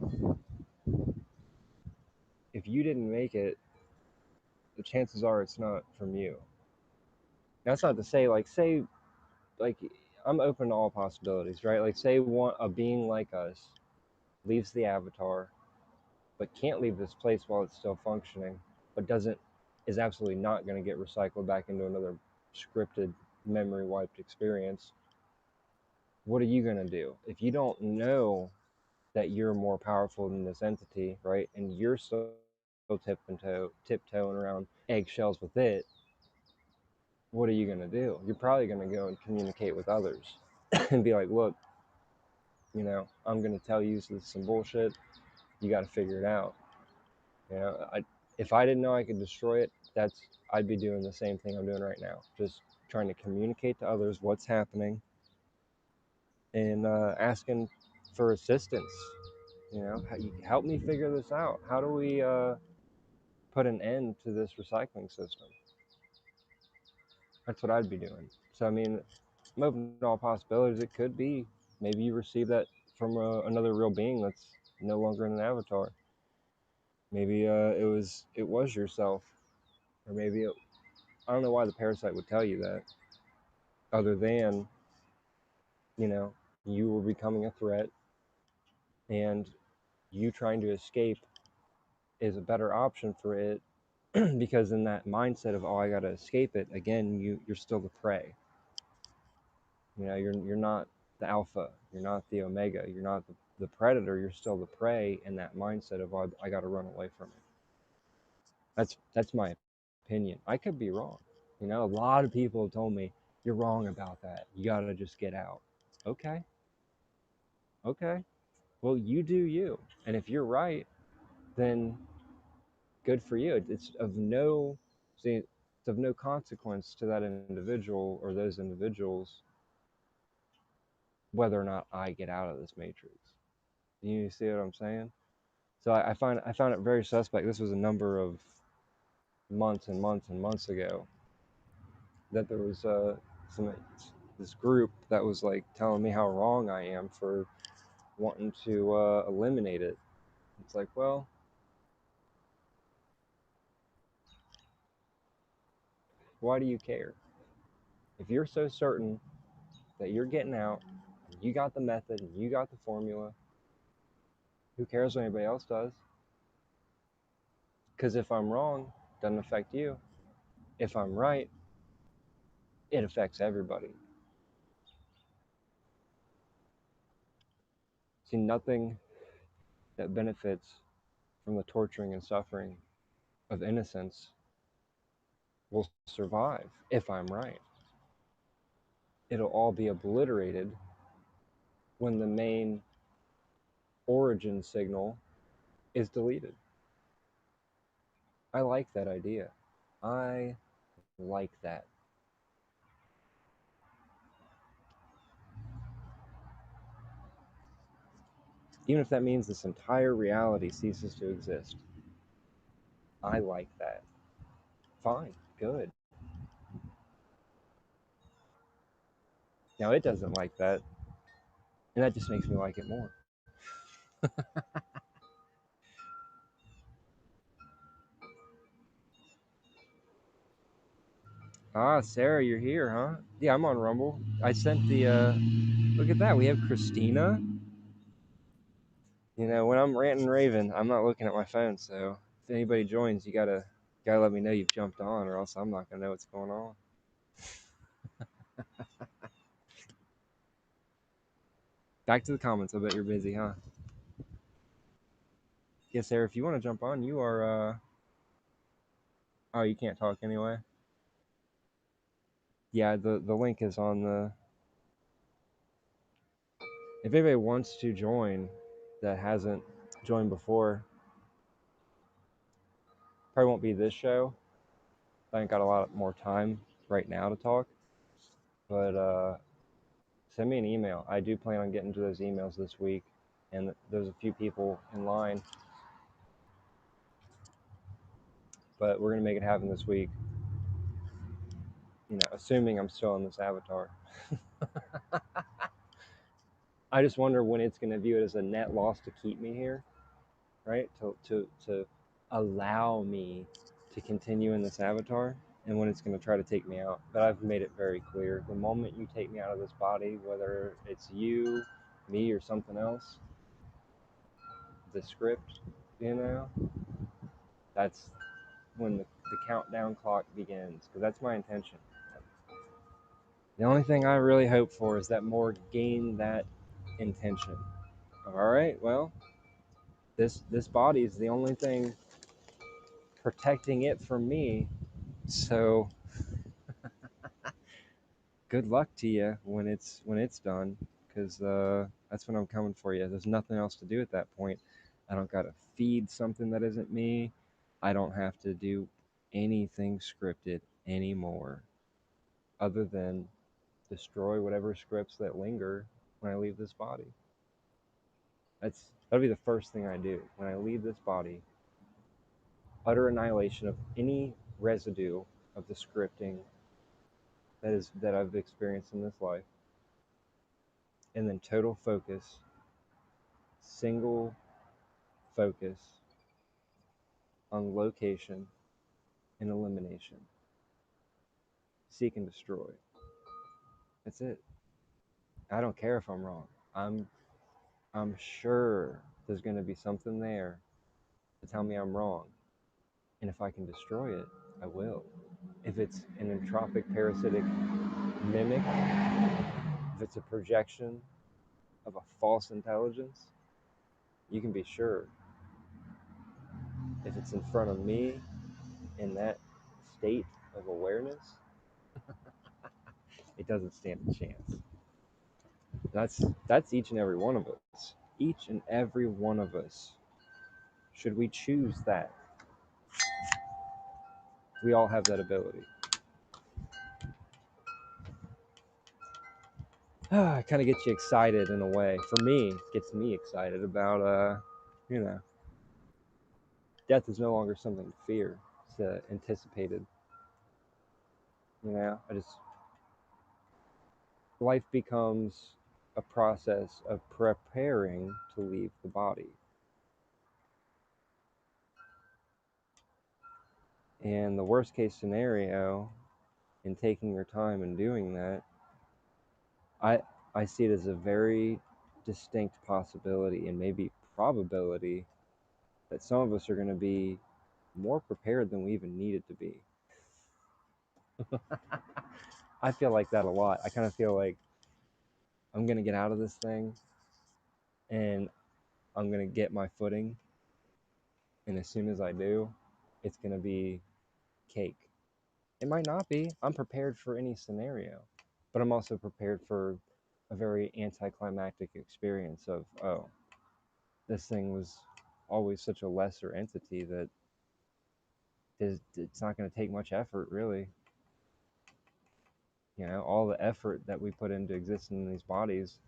if you didn't make it, the chances are it's not from you. That's not to say, like, I'm open to all possibilities, right? Like, say a being like us leaves the avatar, but can't leave this place while it's still functioning, but is absolutely not going to get recycled back into another scripted, memory wiped experience. What are you going to do if you don't know that you're more powerful than this entity, right? And you're still tiptoeing around eggshells with it. What are you going to do? You're probably going to go and communicate with others and be like, look, I'm going to tell you this is some bullshit. You got to figure it out. If I didn't know I could destroy it, I'd be doing the same thing I'm doing right now, just trying to communicate to others what's happening and asking for assistance. Help me figure this out. How do we put an end to this recycling system? That's what I'd be doing. So I mean, I'm open to all possibilities. It could be maybe you receive that from another real being that's no longer in an avatar. Maybe it was yourself, or maybe I don't know why the parasite would tell you that, other than you know you were becoming a threat, and you trying to escape is a better option for it because in that mindset of, oh, I gotta escape it again, you're still the prey. You're not the alpha, you're not the omega, you're not the predator, you're still the prey in that mindset of, oh, I gotta run away from it. That's my opinion. I could be wrong. A lot of people have told me you're wrong about that. You gotta just get out. Okay, okay. Well, you do you. And if you're right, then good for you. It's of no consequence to that individual or those individuals whether or not I get out of this matrix. You see what I'm saying? So I found it very suspect. This was a number of months and months and months ago that there was some this group that was like telling me how wrong I am for wanting to eliminate it. It's like, well, why do you care? If you're so certain that you're getting out, you got the method, you got the formula, who cares what anybody else does? Because if I'm wrong, it doesn't affect you. If I'm right, it affects everybody. See, nothing that benefits from the torturing and suffering of innocence will survive if I'm right. It'll all be obliterated when the main origin signal is deleted. I like that idea. I like that. Even if that means this entire reality ceases to exist. I like that. Fine, good. Now it doesn't like that, and that just makes me like it more. Ah, Sarah, you're here, huh? Yeah, I'm on Rumble. I sent the look at that. We have Christina. You know, when I'm ranting raving, I'm not looking at my phone, so if anybody joins, you gotta let me know you've jumped on, or else I'm not gonna know what's going on. Back to the comments. I bet you're busy, huh? Yeah, Sarah, if you want to jump on, you are oh, you can't talk anyway. Yeah, the link is on the if anybody wants to join that hasn't joined before, probably won't be this show. I ain't got a lot more time right now to talk, but send me an email. I do plan on getting to those emails this week, and there's a few people in line, but we're gonna make it happen this week. You know, assuming I'm still in this avatar. I just wonder when it's gonna view it as a net loss to keep me here, right? To allow me to continue in this avatar, and when it's going to try to take me out. But I've made it very clear: the moment you take me out of this body, whether it's you, me, or something else, the script, you know, that's when the countdown clock begins, because that's my intention. The only thing I really hope for is that more gain that intention. All right, well, this body is the only thing protecting it from me. So good luck to you when it's done, because that's when I'm coming for you. There's nothing else to do at that point. I don't gotta feed something that isn't me. I don't have to do anything scripted anymore, other than destroy whatever scripts that linger when I leave this body. That'll be the first thing I do when I leave this body. Utter annihilation of any residue of the scripting that I've experienced in this life, and then total focus, single focus on location and elimination. Seek and destroy. That's it. I don't care if I'm wrong. I'm sure there's going to be something there to tell me I'm wrong. And if I can destroy it, I will. If it's an entropic parasitic mimic, if it's a projection of a false intelligence, you can be sure if it's in front of me in that state of awareness, it doesn't stand a chance. That's each and every one of us. Each and every one of us. Should we choose that, we all have that ability. It kind of gets you excited in a way. For me, it gets me excited about you know, death is no longer something to fear. It's anticipated. You know, I just life becomes a process of preparing to leave the body. And the worst case scenario in taking your time and doing that, I I see it as a very distinct possibility and maybe probability that some of us are going to be more prepared than we even needed to be. I feel like that a lot. I kind of feel like I'm going to get out of this thing and I'm gonna get my footing, and as soon as I do, it's gonna be cake. It might not be. I'm prepared for any scenario, but I'm also prepared for a very anticlimactic experience of, oh, this thing was always such a lesser entity that it's not going to take much effort, really. All the effort that we put into existing in these bodies,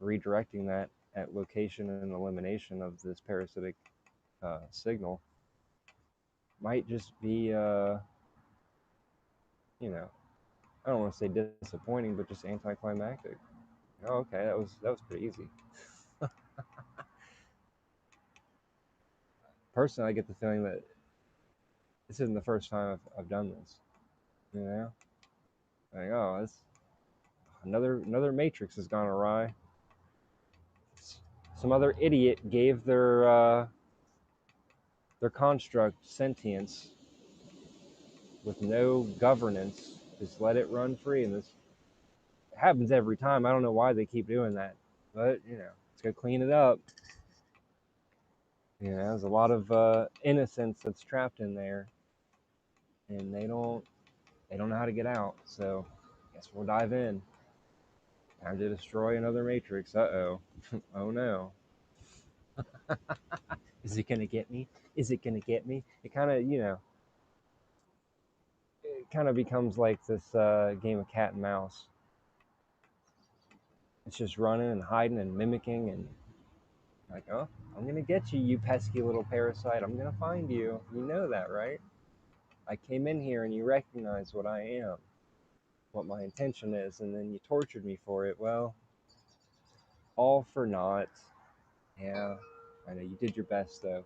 redirecting that at location and elimination of this parasitic signal might just be, you know, I don't want to say disappointing, but just anticlimactic. Oh, okay, that was pretty easy. Personally, I get the feeling that this isn't the first time I've done this. You know, like, oh, this another matrix has gone awry. Some other idiot gave their construct sentience with no governance. Just let it run free, and this happens every time. I don't know why they keep doing that, but it's gonna clean it up. There's a lot of innocence that's trapped in there, and they don't know how to get out. So, I guess we'll dive in. Time to destroy another matrix. Uh oh. Oh no. Is it gonna get me? Is it gonna get me? It kind of becomes like this game of cat and mouse. It's just running and hiding and mimicking and like, oh, I'm gonna get you, you pesky little parasite. I'm gonna find you. You know that, right? I came in here and you recognize what I am, what my intention is, and then you tortured me for it. Well, all for naught. Yeah, I know you did your best though.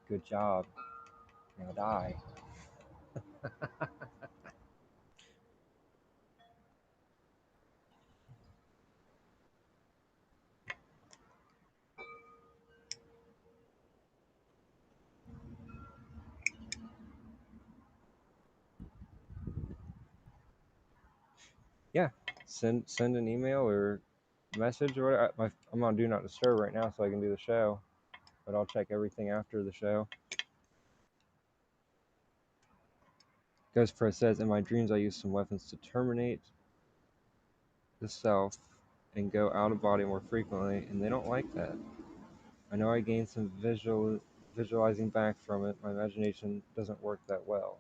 Good job. Now die. Yeah, send an email or message or whatever. I'm on do not disturb right now, so I can do the show. But I'll check everything after the show. Ghost Pro says, in my dreams, I use some weapons to terminate the self and go out of body more frequently, and they don't like that. I know I gained some visualizing back from it. My imagination doesn't work that well.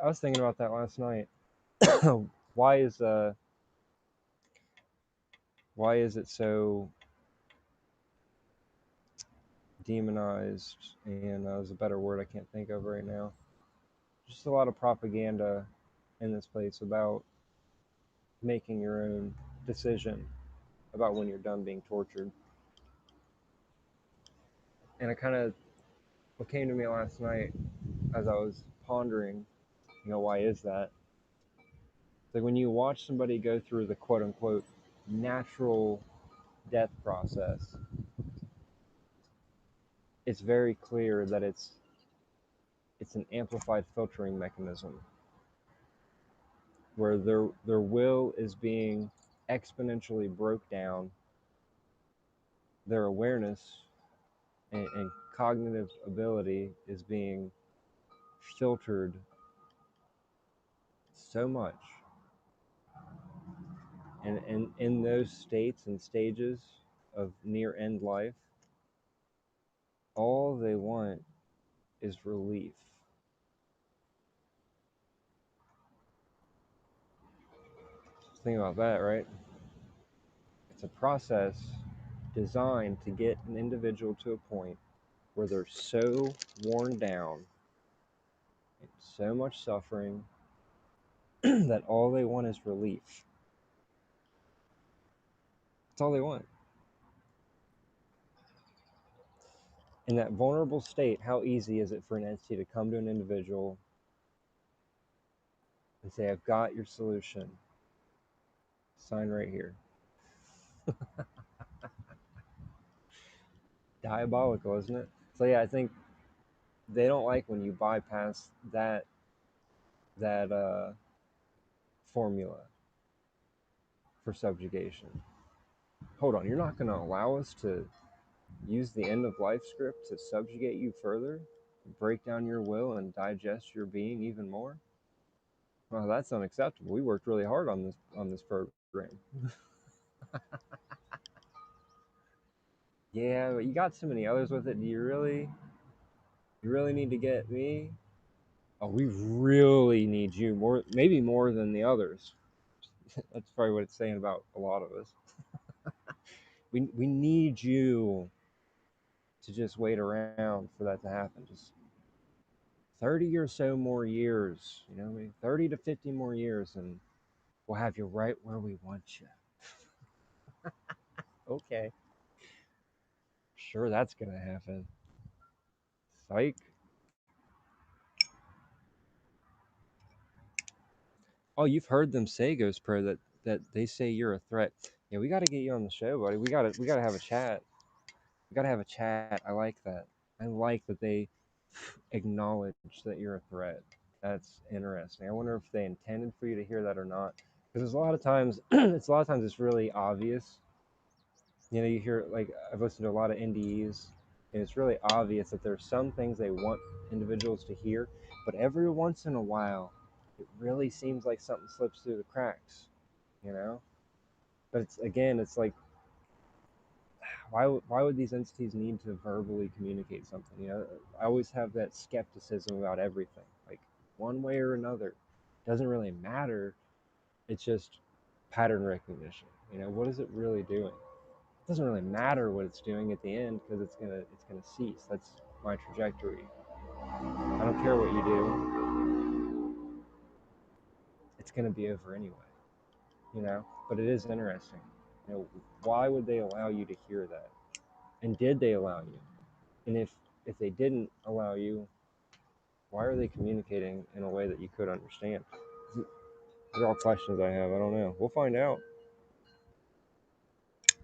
I was thinking about that last night. why is uh why is it so demonized? And there's a better word I can't think of right now. Just a lot of propaganda in this place about making your own decision about when you're done being tortured. And what came to me last night as I was pondering, why is that? It's like when you watch somebody go through the quote unquote natural death process, it's very clear that it's an amplified filtering mechanism where their will is being exponentially broke down, their awareness and cognitive ability is being filtered so much. And in those states and stages of near end life, all they want is relief. Think about that, right? It's a process designed to get an individual to a point where they're so worn down and so much suffering that all they want is relief. That's all they want. In that vulnerable state, how easy is it for an entity to come to an individual and say, I've got your solution. Sign right here. Diabolical, isn't it? So yeah, I think they don't like when you bypass that formula for subjugation. Hold on, you're not going to allow us to use the end of life script to subjugate you further, break down your will, and digest your being even more? Well, that's unacceptable. We worked really hard on this program. Yeah, but you got so many others with it. Do you really need to get me? Oh, we really need you more, maybe more than the others. That's probably what it's saying about a lot of us. We need you to just wait around for that to happen. Just 30 or so more years, you know, maybe 30 to 50 more years, and we'll have you right where we want you. Okay. Sure, that's going to happen. Psych. Oh, you've heard them say, Ghost Pro, that they say you're a threat. Yeah, we got to get you on the show, buddy. We got to have a chat. We got to have a chat. I like that. I like that they acknowledge that you're a threat. That's interesting. I wonder if they intended for you to hear that or not. Because a lot of times, it's really obvious. You know, you hear, like, I've listened to a lot of NDEs, and it's really obvious that there's some things they want individuals to hear, but every once in a while, it really seems like something slips through the cracks. You know, but it's, again, it's like, why would these entities need to verbally communicate something? You know, I always have that skepticism about everything. Like, one way or another, doesn't really matter. It's just pattern recognition. You know, what is it really doing? It doesn't really matter what it's doing at the end, because it's gonna cease. That's my trajectory. I don't care what you do. It's gonna be over anyway. You know. But it is interesting. You know, why would they allow you to hear that? And did they allow you? And if they didn't allow you, why are they communicating in a way that you could understand? These are all questions I have. I don't know. We'll find out.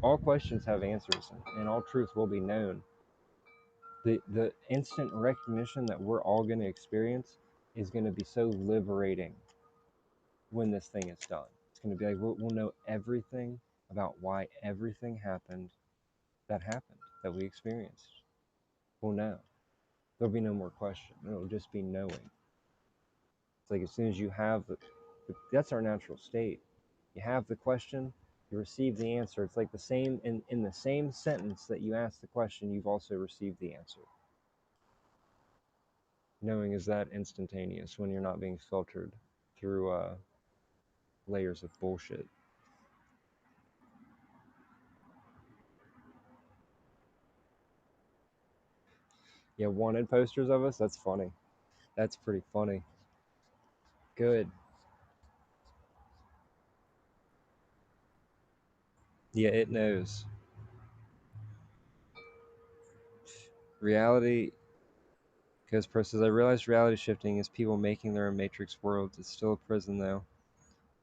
All questions have answers, and all truth will be known. The instant recognition that we're all going to experience is going to be so liberating when this thing is done. It's going to be like we'll know everything about why everything happened that we experienced. We'll know. There'll be no more question. It'll just be knowing. It's like as soon as you have that's our natural state. You have the question, you receive the answer. It's like the same in the same sentence that you ask the question, you've also received the answer. Knowing is that instantaneous when you're not being filtered through layers of bullshit. Yeah, wanted posters of us? That's funny. That's pretty funny. Good. Yeah, it knows. Reality, because Pro says, I realize reality shifting is people making their own matrix worlds. It's still a prison, though.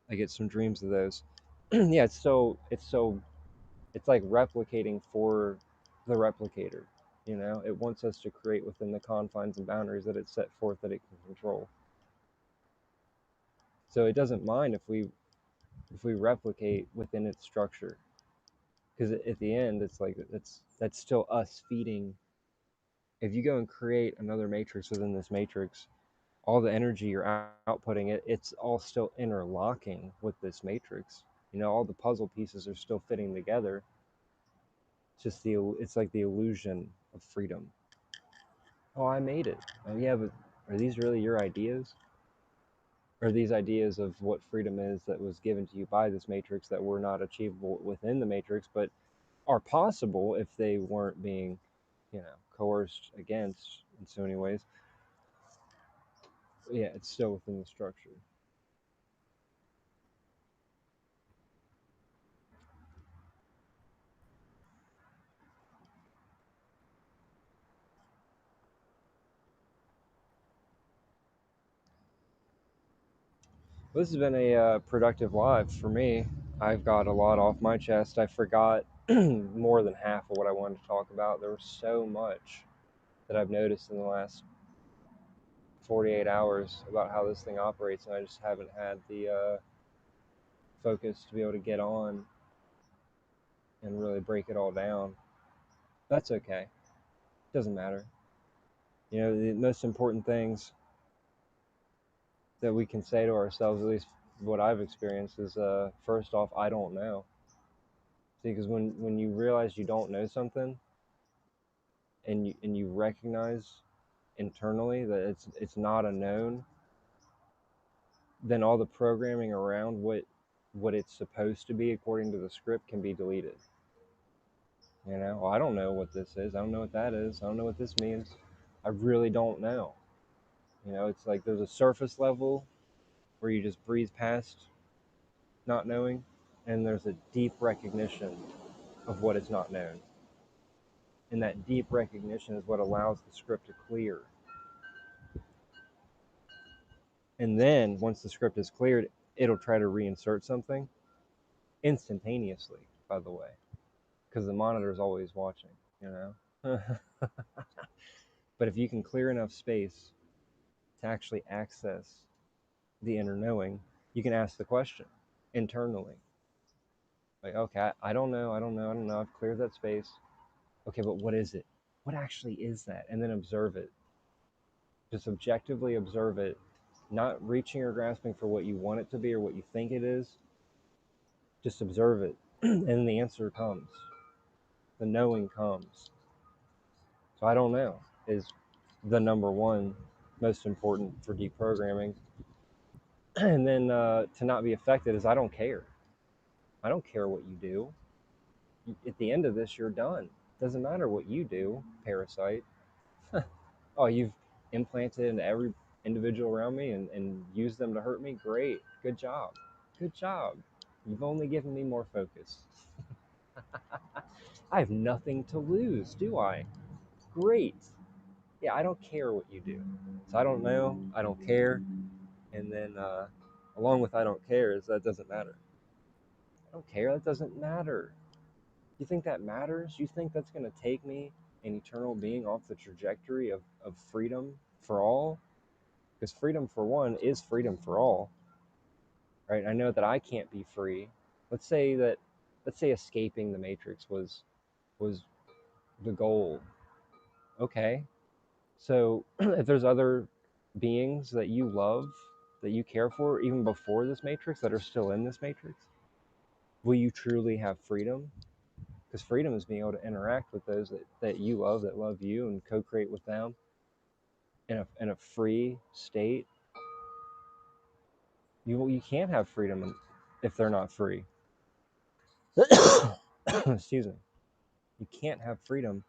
I get some dreams of those. Yeah, it's like replicating for the replicator. You know, it wants us to create within the confines and boundaries that it's set forth that it can control. So it doesn't mind if we replicate within its structure, because at the end, it's like that's still us feeding. If you go and create another matrix within this matrix, all the energy you're outputting, it's all still interlocking with this matrix. You know, all the puzzle pieces are still fitting together. It's just it's like the illusion of freedom. Oh, I made it. Oh yeah, but are these really your ideas? Are these ideas of what freedom is that was given to you by this matrix that were not achievable within the matrix, but are possible if they weren't being, you know, coerced against in so many ways? Yeah, it's still within the structure. This has been a productive live for me. I've got a lot off my chest. I forgot more than half of what I wanted to talk about. There was so much that I've noticed in the last 48 hours about how this thing operates, and I just haven't had the focus to be able to get on. and really break it all down. That's okay. Doesn't matter. You know, the most important things that we can say to ourselves, at least what I've experienced, is first off, I don't know. See, because when you realize you don't know something, and you recognize internally that it's not a known, then all the programming around what it's supposed to be according to the script can be deleted. You know, well, I don't know what this is. I don't know what that is. I don't know what this means. I really don't know. You know, it's like there's a surface level where you just breeze past not knowing, and there's a deep recognition of what is not known. And that deep recognition is what allows the script to clear. And then once the script is cleared, it'll try to reinsert something instantaneously, by the way, because the monitor is always watching, you know? But if you can clear enough space to actually access the inner knowing, you can ask the question internally. Like, okay, I don't know, I don't know, I don't know. I've cleared that space. Okay, but what is it? What actually is that? And then observe it. Just objectively observe it, not reaching or grasping for what you want it to be or what you think it is. Just observe it. And the answer comes. The knowing comes. So I don't know is the number one most important for deprogramming. And then to not be affected is I don't care. I don't care what you do. At the end of this, you're done. Doesn't matter what you do, parasite. Oh, you've implanted into every individual around me and used them to hurt me? Great. Good job. Good job. You've only given me more focus. I have nothing to lose, do I? Great. Yeah, I don't care what you do. So I don't know. I don't care. And then along with I don't care is that doesn't matter. I don't care. That doesn't matter. You think that matters? You think that's going to take me, an eternal being, off the trajectory of freedom for all? Because freedom for one is freedom for all, right? I know that I can't be free. Let's say that, let's say escaping the matrix was the goal. Okay, so if there's other beings that you love, that you care for, even before this matrix, that are still in this matrix, will you truly have freedom? Because freedom is being able to interact with those that you love, that love you, and co-create with them in a free state. You can't have freedom if they're not free. Excuse me. You can't have freedom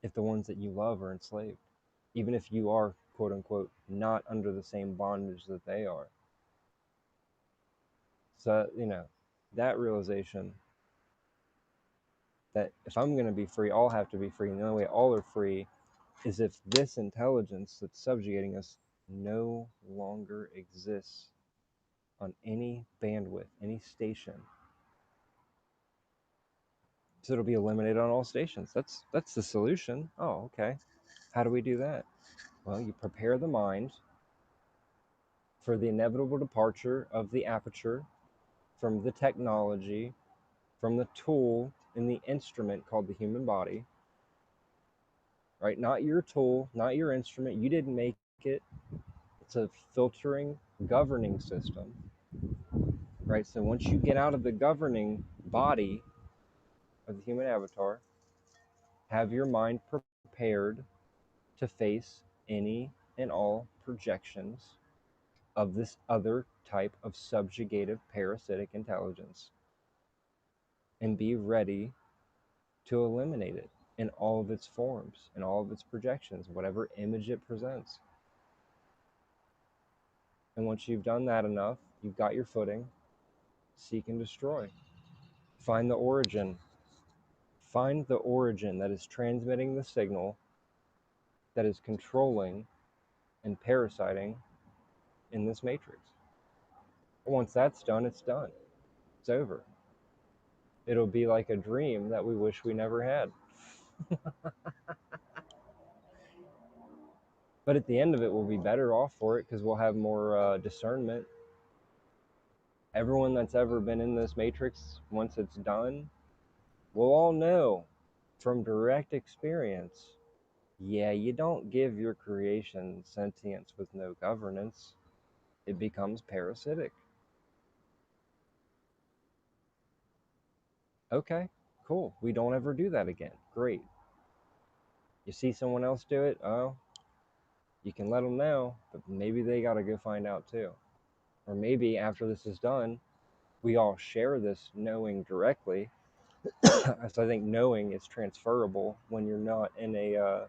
if the ones that you love are enslaved, even if you are, quote unquote, not under the same bondage that they are. So, you know, that realization that if I'm going to be free, all have to be free. And the only way all are free is if this intelligence that's subjugating us no longer exists on any bandwidth, any station. So it'll be eliminated on all stations. That's the solution. Oh, okay. How do we do that? Well, you prepare the mind for the inevitable departure of the aperture from the technology, from the tool and the instrument called the human body, right? Not your tool, not your instrument. You didn't make it. It's a filtering, governing system, right? So once you get out of the governing body of the human avatar, have your mind prepared to face any and all projections of this other type of subjugative parasitic intelligence and be ready to eliminate it in all of its forms, in all of its projections, whatever image it presents. And once you've done that enough, you've got your footing, seek and destroy. Find the origin. Find the origin that is transmitting the signal that is controlling and parasiting in this matrix. Once that's done, it's done. It's over. It'll be like a dream that we wish we never had. But at the end of it, we'll be better off for it because we'll have more discernment. Everyone that's ever been in this matrix, once it's done, we'll all know from direct experience, yeah, you don't give your creation sentience with no governance. It becomes parasitic. Okay, cool. We don't ever do that again. Great. You see someone else do it? Oh, you can let them know, but maybe they got to go find out too. Or maybe after this is done, we all share this knowing directly. So I think knowing is transferable when you're not in the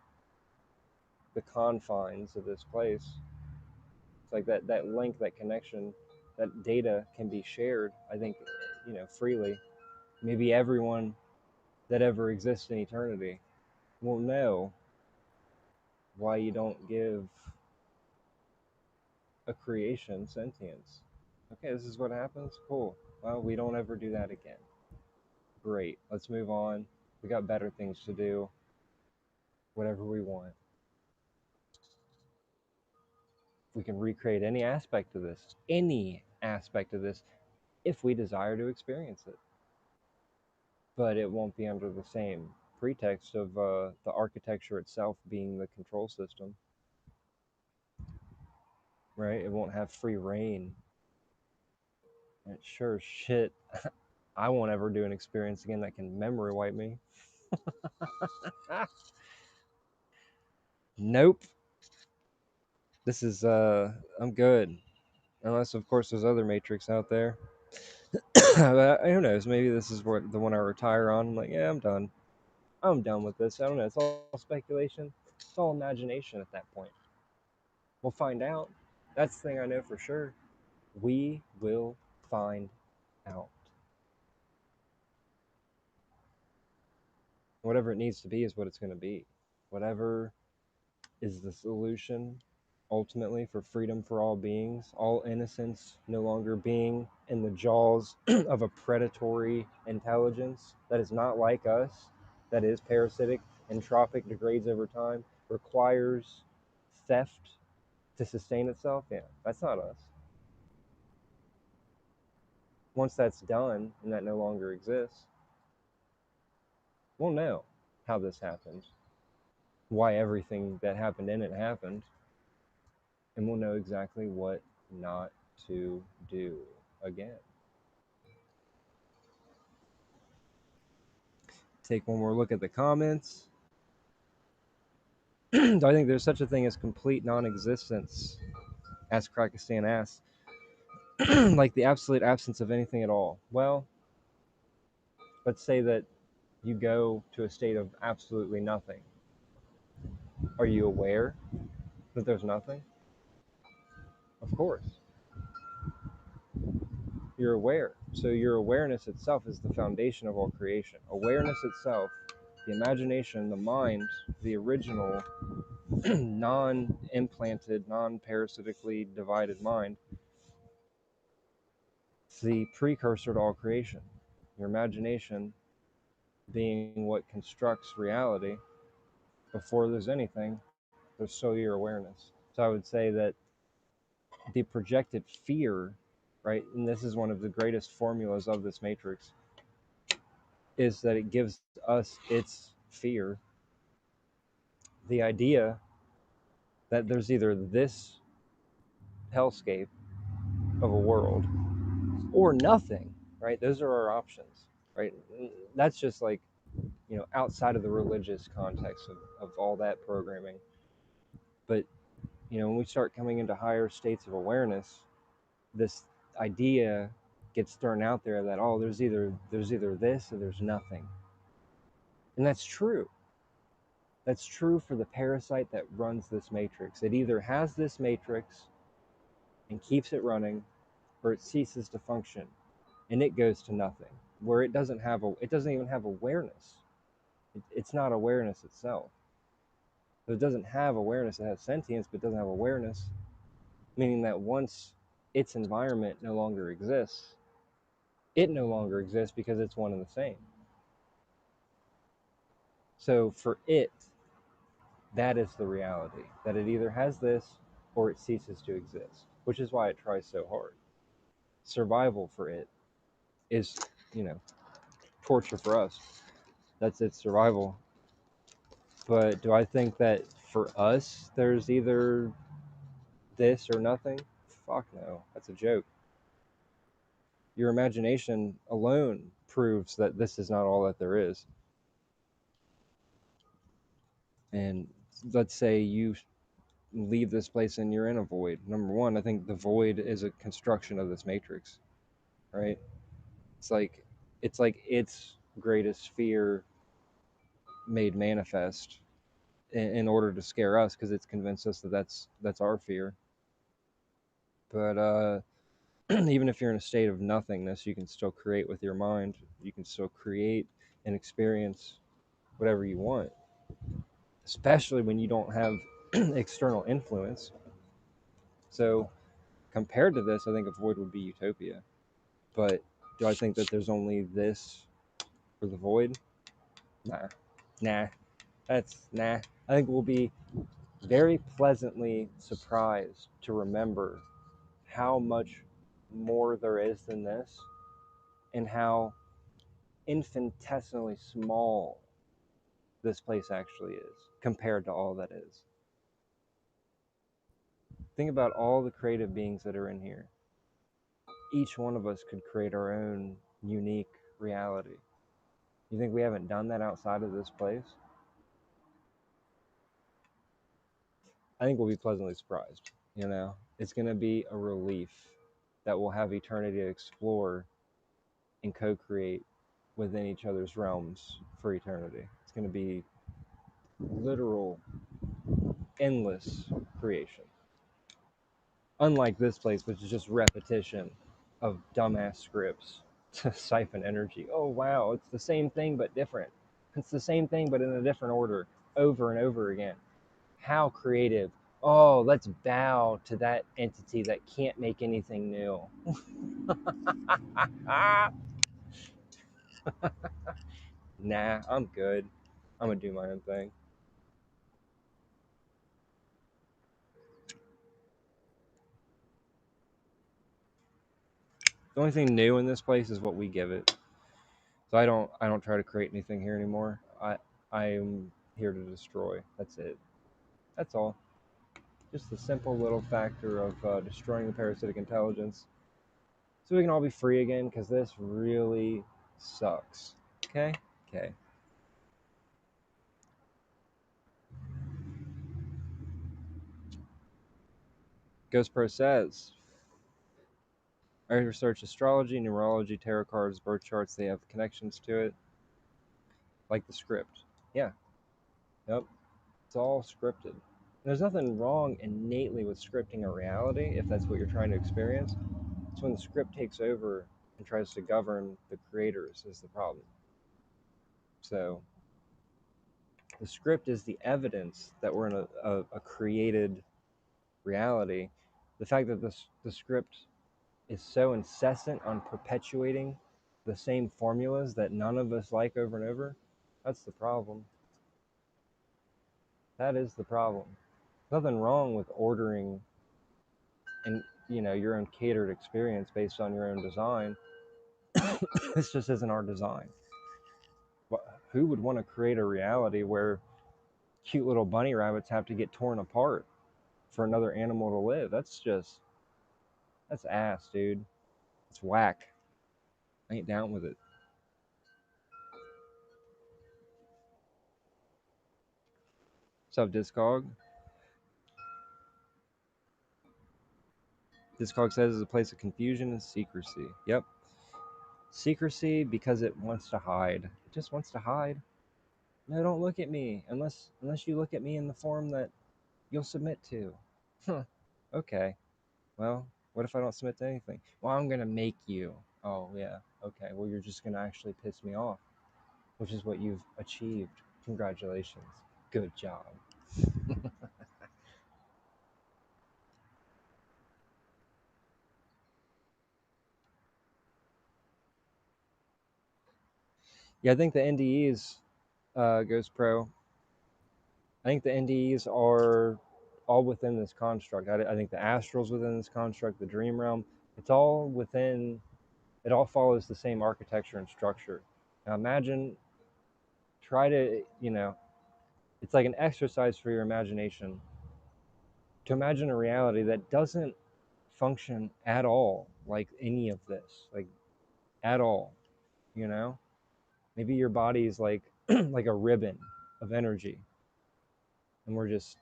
confines of this place. It's like that link, that connection, that data can be shared. I think, freely. Maybe everyone that ever exists in eternity will know why you don't give a creation sentience. Okay, this is what happens. Cool. Well, we don't ever do that again. Great. Let's move on. We got better things to do. Whatever we want. We can recreate any aspect of this, if we desire to experience it. But it won't be under the same pretext of the architecture itself being the control system, right? It won't have free reign. And sure as shit, I won't ever do an experience again that can memory wipe me. Nope. This is I'm good. Unless of course there's other Matrix out there. But who knows? Maybe this is what the one I retire on. I'm like, yeah, I'm done. I'm done with this. I don't know. It's all speculation. It's all imagination at that point. We'll find out. That's the thing I know for sure. We will find out. Whatever it needs to be is what it's going to be. Whatever is the solution ultimately for freedom for all beings, all innocence no longer being in the jaws of a predatory intelligence that is not like us, that is parasitic, entropic, degrades over time, requires theft to sustain itself. Yeah, that's not us. Once that's done and that no longer exists, we'll know how this happened, why everything that happened in it happened, and we'll know exactly what not to do again. Take one more look at the comments. Do I think there's such a thing as complete non existence? Asked Krakistan asks. Like the absolute absence of anything at all. Well, let's say that you go to a state of absolutely nothing. Are you aware that there's nothing? Of course. You're aware. So your awareness itself is the foundation of all creation. Awareness itself, the imagination, the mind, the original non implanted, non parasitically divided mind, it's the precursor to all creation. Your imagination being what constructs reality. Before there's anything, there's still your awareness. So I would say that the projected fear, right, and this is one of the greatest formulas of this matrix, is that it gives us its fear. The idea that there's either this hellscape of a world or nothing, right? Those are our options, right? That's just like, outside of the religious context of all that programming. But, when we start coming into higher states of awareness, this idea gets thrown out there that, oh, there's either this or there's nothing. And that's true. That's true for the parasite that runs this matrix. It either has this matrix and keeps it running, or it ceases to function and it goes to nothing, where it doesn't even have awareness. It's not awareness itself. So it doesn't have awareness. It has sentience, but it doesn't have awareness, meaning that once its environment no longer exists, it no longer exists because it's one and the same. So for it, that is the reality, that it either has this or it ceases to exist, which is why it tries so hard. Survival for it is, torture for us. That's its survival. But do I think that for us there's either this or nothing? Fuck no. That's a joke. Your imagination alone proves that this is not all that there is. And let's say you leave this place and you're in a void. Number one, I think the void is a construction of this matrix, right? It's like its greatest fear made manifest in order to scare us because it's convinced us that that's our fear. But even if you're in a state of nothingness, you can still create with your mind. You can still create and experience whatever you want, especially when you don't have external influence. So compared to this, I think a void would be utopia. But do I think that there's only this for the void? Nah, nah. That's nah. I think we'll be very pleasantly surprised to remember how much more there is than this and how infinitesimally small this place actually is compared to all that is. Think about all the creative beings that are in here. Each one of us could create our own unique reality. You think we haven't done that outside of this place? I think we'll be pleasantly surprised. You know, it's going to be a relief that we'll have eternity to explore and co create within each other's realms for eternity. It's going to be literal, endless creation. Unlike this place, which is just repetition of dumbass scripts to siphon energy. Oh, wow, it's the same thing but different. It's the same thing but in a different order over and over again. How creative. Oh, let's bow to that entity that can't make anything new. Nah, I'm good. I'm gonna do my own thing. The only thing new in this place is what we give it. So I don't try to create anything here anymore. I am here to destroy. That's it. That's all. Just the simple little factor of destroying the parasitic intelligence, so we can all be free again. Because this really sucks. Okay. Okay. Ghost Pro says I research astrology, numerology, tarot cards, birth charts. They have connections to it, like the script. Yeah. Yep. It's all scripted. There's nothing wrong innately with scripting a reality if that's what you're trying to experience. It's when the script takes over and tries to govern the creators is the problem. So the script is the evidence that we're in a created reality. The fact that the script is so incessant on perpetuating the same formulas that none of us like over and over, that's the problem. That is the problem. Nothing wrong with ordering and your own catered experience based on your own design. This just isn't our design. Who would want to create a reality where cute little bunny rabbits have to get torn apart for another animal to live? That's ass, dude. It's whack. I ain't down with it. What's up, Discog? Discog says it's a place of confusion and secrecy. Yep. Secrecy because it wants to hide. It just wants to hide. No, don't look at me unless you look at me in the form that you'll submit to. Huh. Okay. Well, what if I don't submit to anything? Well, I'm gonna make you. Oh yeah. Okay. Well, you're just gonna actually piss me off, which is what you've achieved. Congratulations. Good job. Yeah, I think the NDEs goes pro. I think the NDEs are all within this construct. I think the astral's within this construct, the dream realm. It's all within. It all follows the same architecture and structure. Now imagine try to, it's like an exercise for your imagination to imagine a reality that doesn't function at all like any of this, like at all, you know? Maybe your body is like like a ribbon of energy, and we're just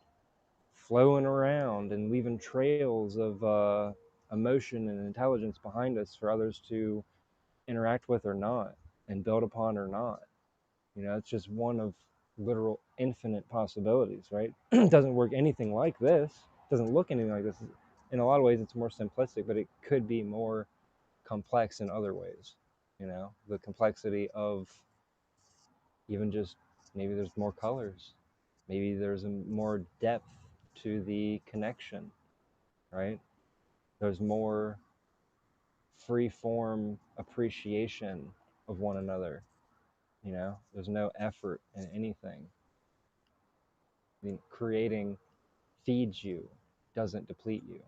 flowing around and leaving trails of emotion and intelligence behind us for others to interact with or not, and build upon or not. It's just one of literal infinite possibilities, right? It doesn't work anything like this. It doesn't look anything like this. In a lot of ways, it's more simplistic, but it could be more complex in other ways. The complexity of even just maybe there's more colors, maybe there's a more depth to the connection, right? There's more free form appreciation of one another. There's no effort in anything. I mean, creating feeds you, doesn't deplete you.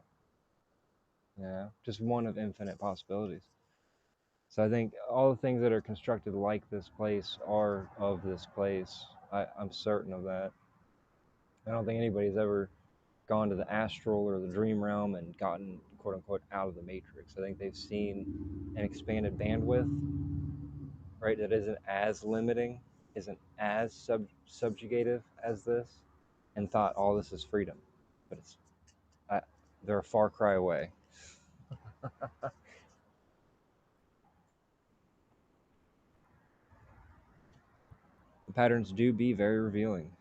Just one of infinite possibilities. So I think all the things that are constructed like this place are of this place. I'm certain of that. I don't think anybody's ever gone to the astral or the dream realm and gotten quote unquote out of the matrix. I think they've seen an expanded bandwidth, right, that isn't as limiting, isn't as subjugative as this, and thought all this is freedom. But I, they're a far cry away. The patterns do be very revealing.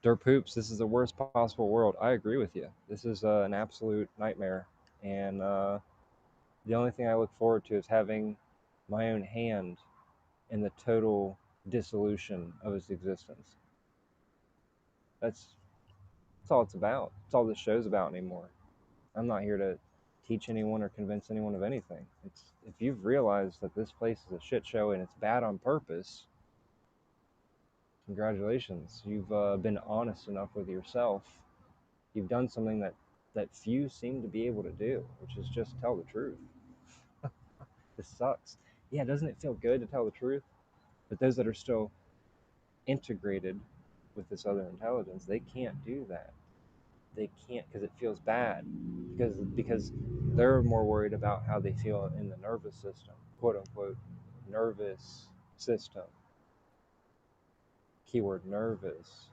Dirt poops, this is the worst possible world. I agree with you. This is an absolute nightmare. And the only thing I look forward to is having my own hand in the total dissolution of its existence. That's, that's all it's about. That's all this show's about anymore. I'm not here to teach anyone or convince anyone of anything. It's if you've realized that this place is a shit show and it's bad on purpose, congratulations. You've been honest enough with yourself. You've done something that few seem to be able to do, which is just tell the truth. This sucks. Yeah, doesn't it feel good to tell the truth? But those that are still integrated with this other intelligence, they can't do that. They can't because it feels bad. Because they're more worried about how they feel in the nervous system, quote unquote, nervous system. Keyword nervous,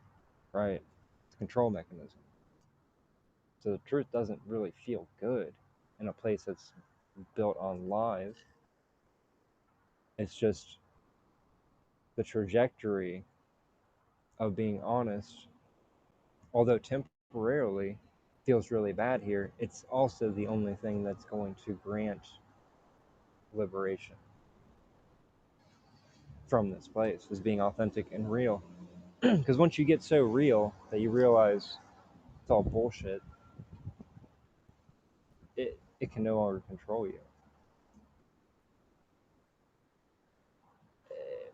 right? It's a control mechanism. So the truth doesn't really feel good in a place that's built on lies. It's just the trajectory of being honest, although temporarily feels really bad here, it's also the only thing that's going to grant liberation from this place, is being authentic and real. Because once you get so real that you realize it's all bullshit, it can no longer control you.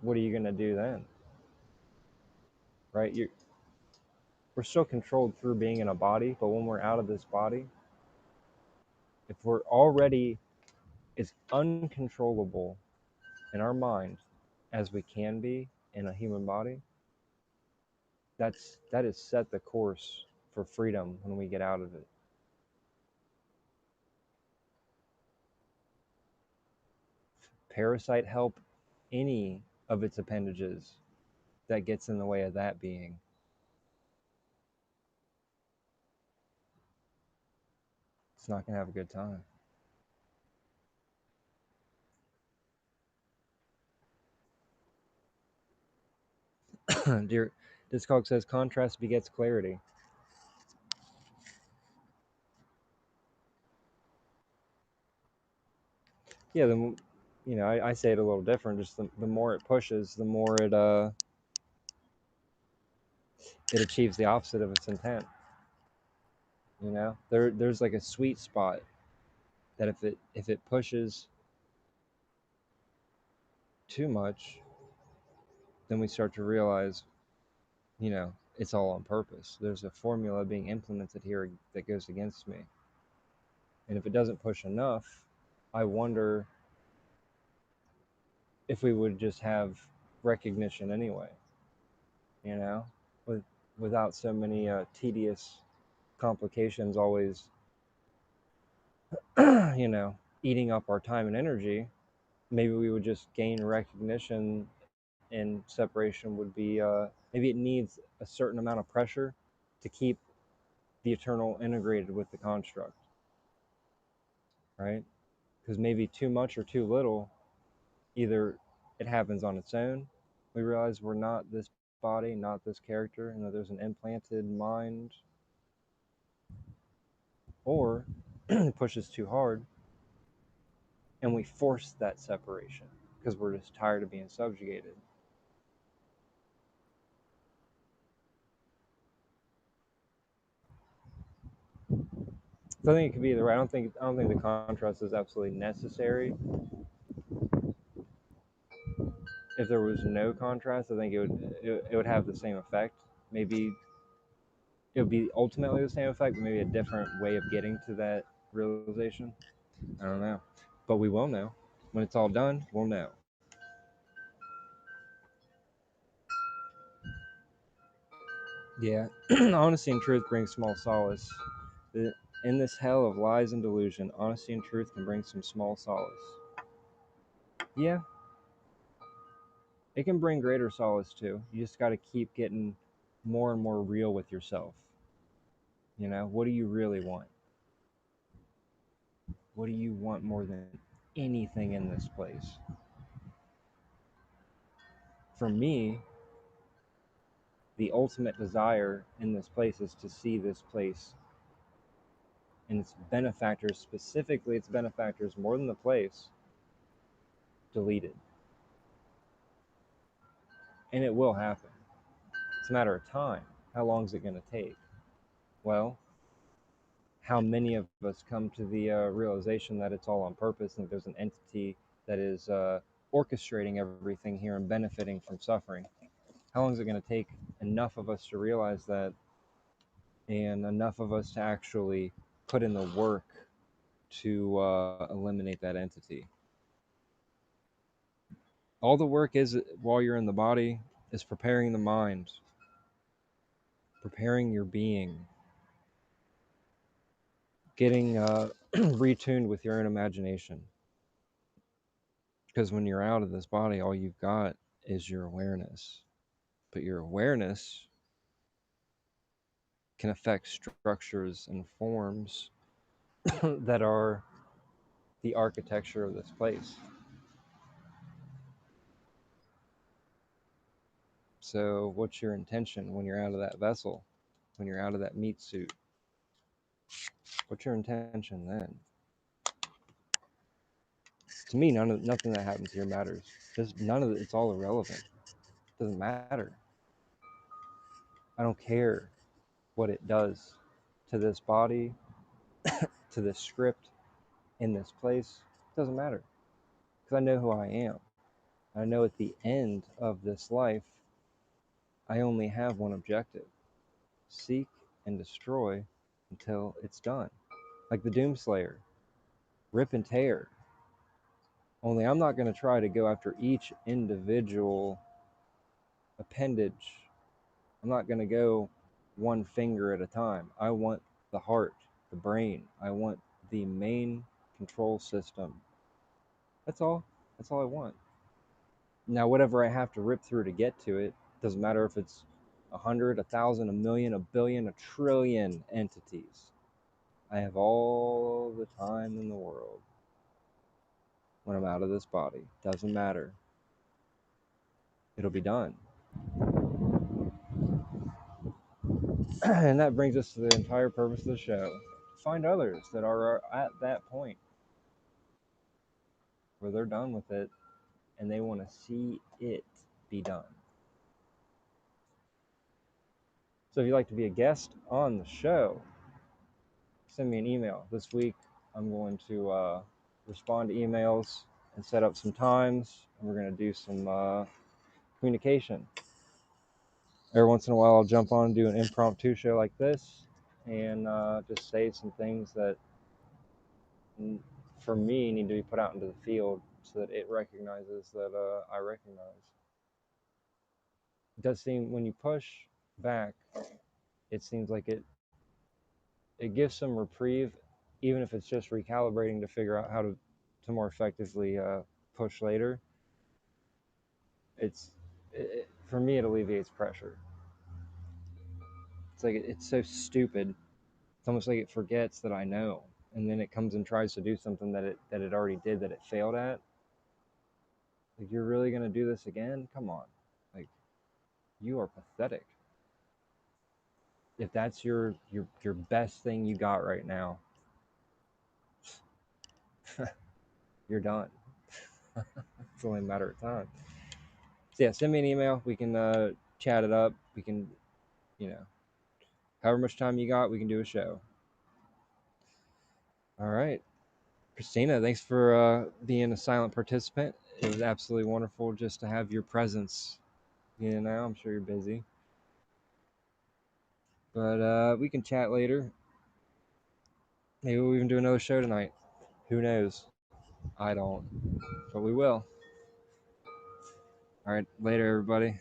What are you going to do then? Right? We're still controlled through being in a body, but when we're out of this body, if we're already as uncontrollable in our mind as we can be in a human body, that is set the course for freedom when we get out of it. Parasite help any of its appendages that gets in the way of that being. It's not going to have a good time. Dear Discog says contrast begets clarity. Yeah, I say it a little different. Just the more it pushes, the more it achieves the opposite of its intent. There's like a sweet spot that if it pushes too much, then we start to realize, it's all on purpose. There's a formula being implemented here that goes against me. And if it doesn't push enough, I wonder if we would just have recognition anyway, you know, with without so many tedious complications always, you know, eating up our time and energy. Maybe we would just gain recognition, and separation would be maybe it needs a certain amount of pressure to keep the eternal integrated with the construct, right? Because maybe too much or too little, either it happens on its own, we realize we're not this body, not this character, and that there's an implanted mind, or it pushes too hard and we force that separation because we're just tired of being subjugated. So I think it could be either way. I don't think the contrast is absolutely necessary. If there was no contrast, I think it would have the same effect. Maybe it would be ultimately the same effect, but maybe a different way of getting to that realization. I don't know, but we will know when it's all done. We'll know. Yeah, honesty and truth bring small solace. In this hell of lies and delusion, honesty and truth can bring some small solace. Yeah, it can bring greater solace too. You just got to keep getting more and more real with yourself. You know, what do you really want? What do you want more than anything in this place? For me, the ultimate desire in this place is to see this place and its benefactors, specifically its benefactors more than the place, deleted. And it will happen. It's a matter of time. How long is it going to take? Well, how many of us come to the realization that it's all on purpose and there's an entity that is orchestrating everything here and benefiting from suffering? How long is it going to take enough of us to realize that, and enough of us to actually put in the work to eliminate that entity? All the work is while you're in the body is preparing the mind, preparing your being, getting retuned with your own imagination. Because when you're out of this body, all you've got is your awareness. But your awareness can affect structures and forms that are the architecture of this place. So, what's your intention when you're out of that vessel, when you're out of that meat suit? What's your intention then? To me, nothing that happens here matters. Just none of it. It's all irrelevant. It doesn't matter. I don't care what it does to this body, to this script, in this place. It doesn't matter because I know who I am. I know at the end of this life, I only have one objective: seek and destroy until it's done. Like the Doomslayer, rip and tear. Only I'm not going to try to go after each individual appendage. I'm not going to go one finger at a time. I want the heart, the brain. I want the main control system. That's all. That's all I want. Now, whatever I have to rip through to get to it, doesn't matter if it's 100, 1,000, a million, a billion, a trillion entities. I have all the time in the world when I'm out of this body. Doesn't matter. It'll be done. And that brings us to the entire purpose of the show. Find others that are at that point where they're done with it and they want to see it be done. So if you'd like to be a guest on the show, send me an email. This week, I'm going to respond to emails and set up some times, and we're going to do some communication. Every once in a while, I'll jump on and do an impromptu show like this and just say some things that, for me, need to be put out into the field so that it recognizes that I recognize. It does seem when you push back, it seems like it gives some reprieve, even if it's just recalibrating to figure out how to more effectively push later. For me, it alleviates pressure. It's like it's so stupid. It's almost like it forgets that I know, and then it comes and tries to do something that it already did that it failed at. Like, you're really gonna do this again? Come on, like, you are pathetic. If that's your best thing you got right now, you're done. It's only a matter of time. So yeah, send me an email. We can chat it up. We can, you know, however much time you got, we can do a show. All right, Christina, thanks for being a silent participant. It was absolutely wonderful just to have your presence. You know, I'm sure you're busy, but we can chat later. Maybe we'll even do another show tonight. Who knows? I don't, but we will. All right, later, everybody.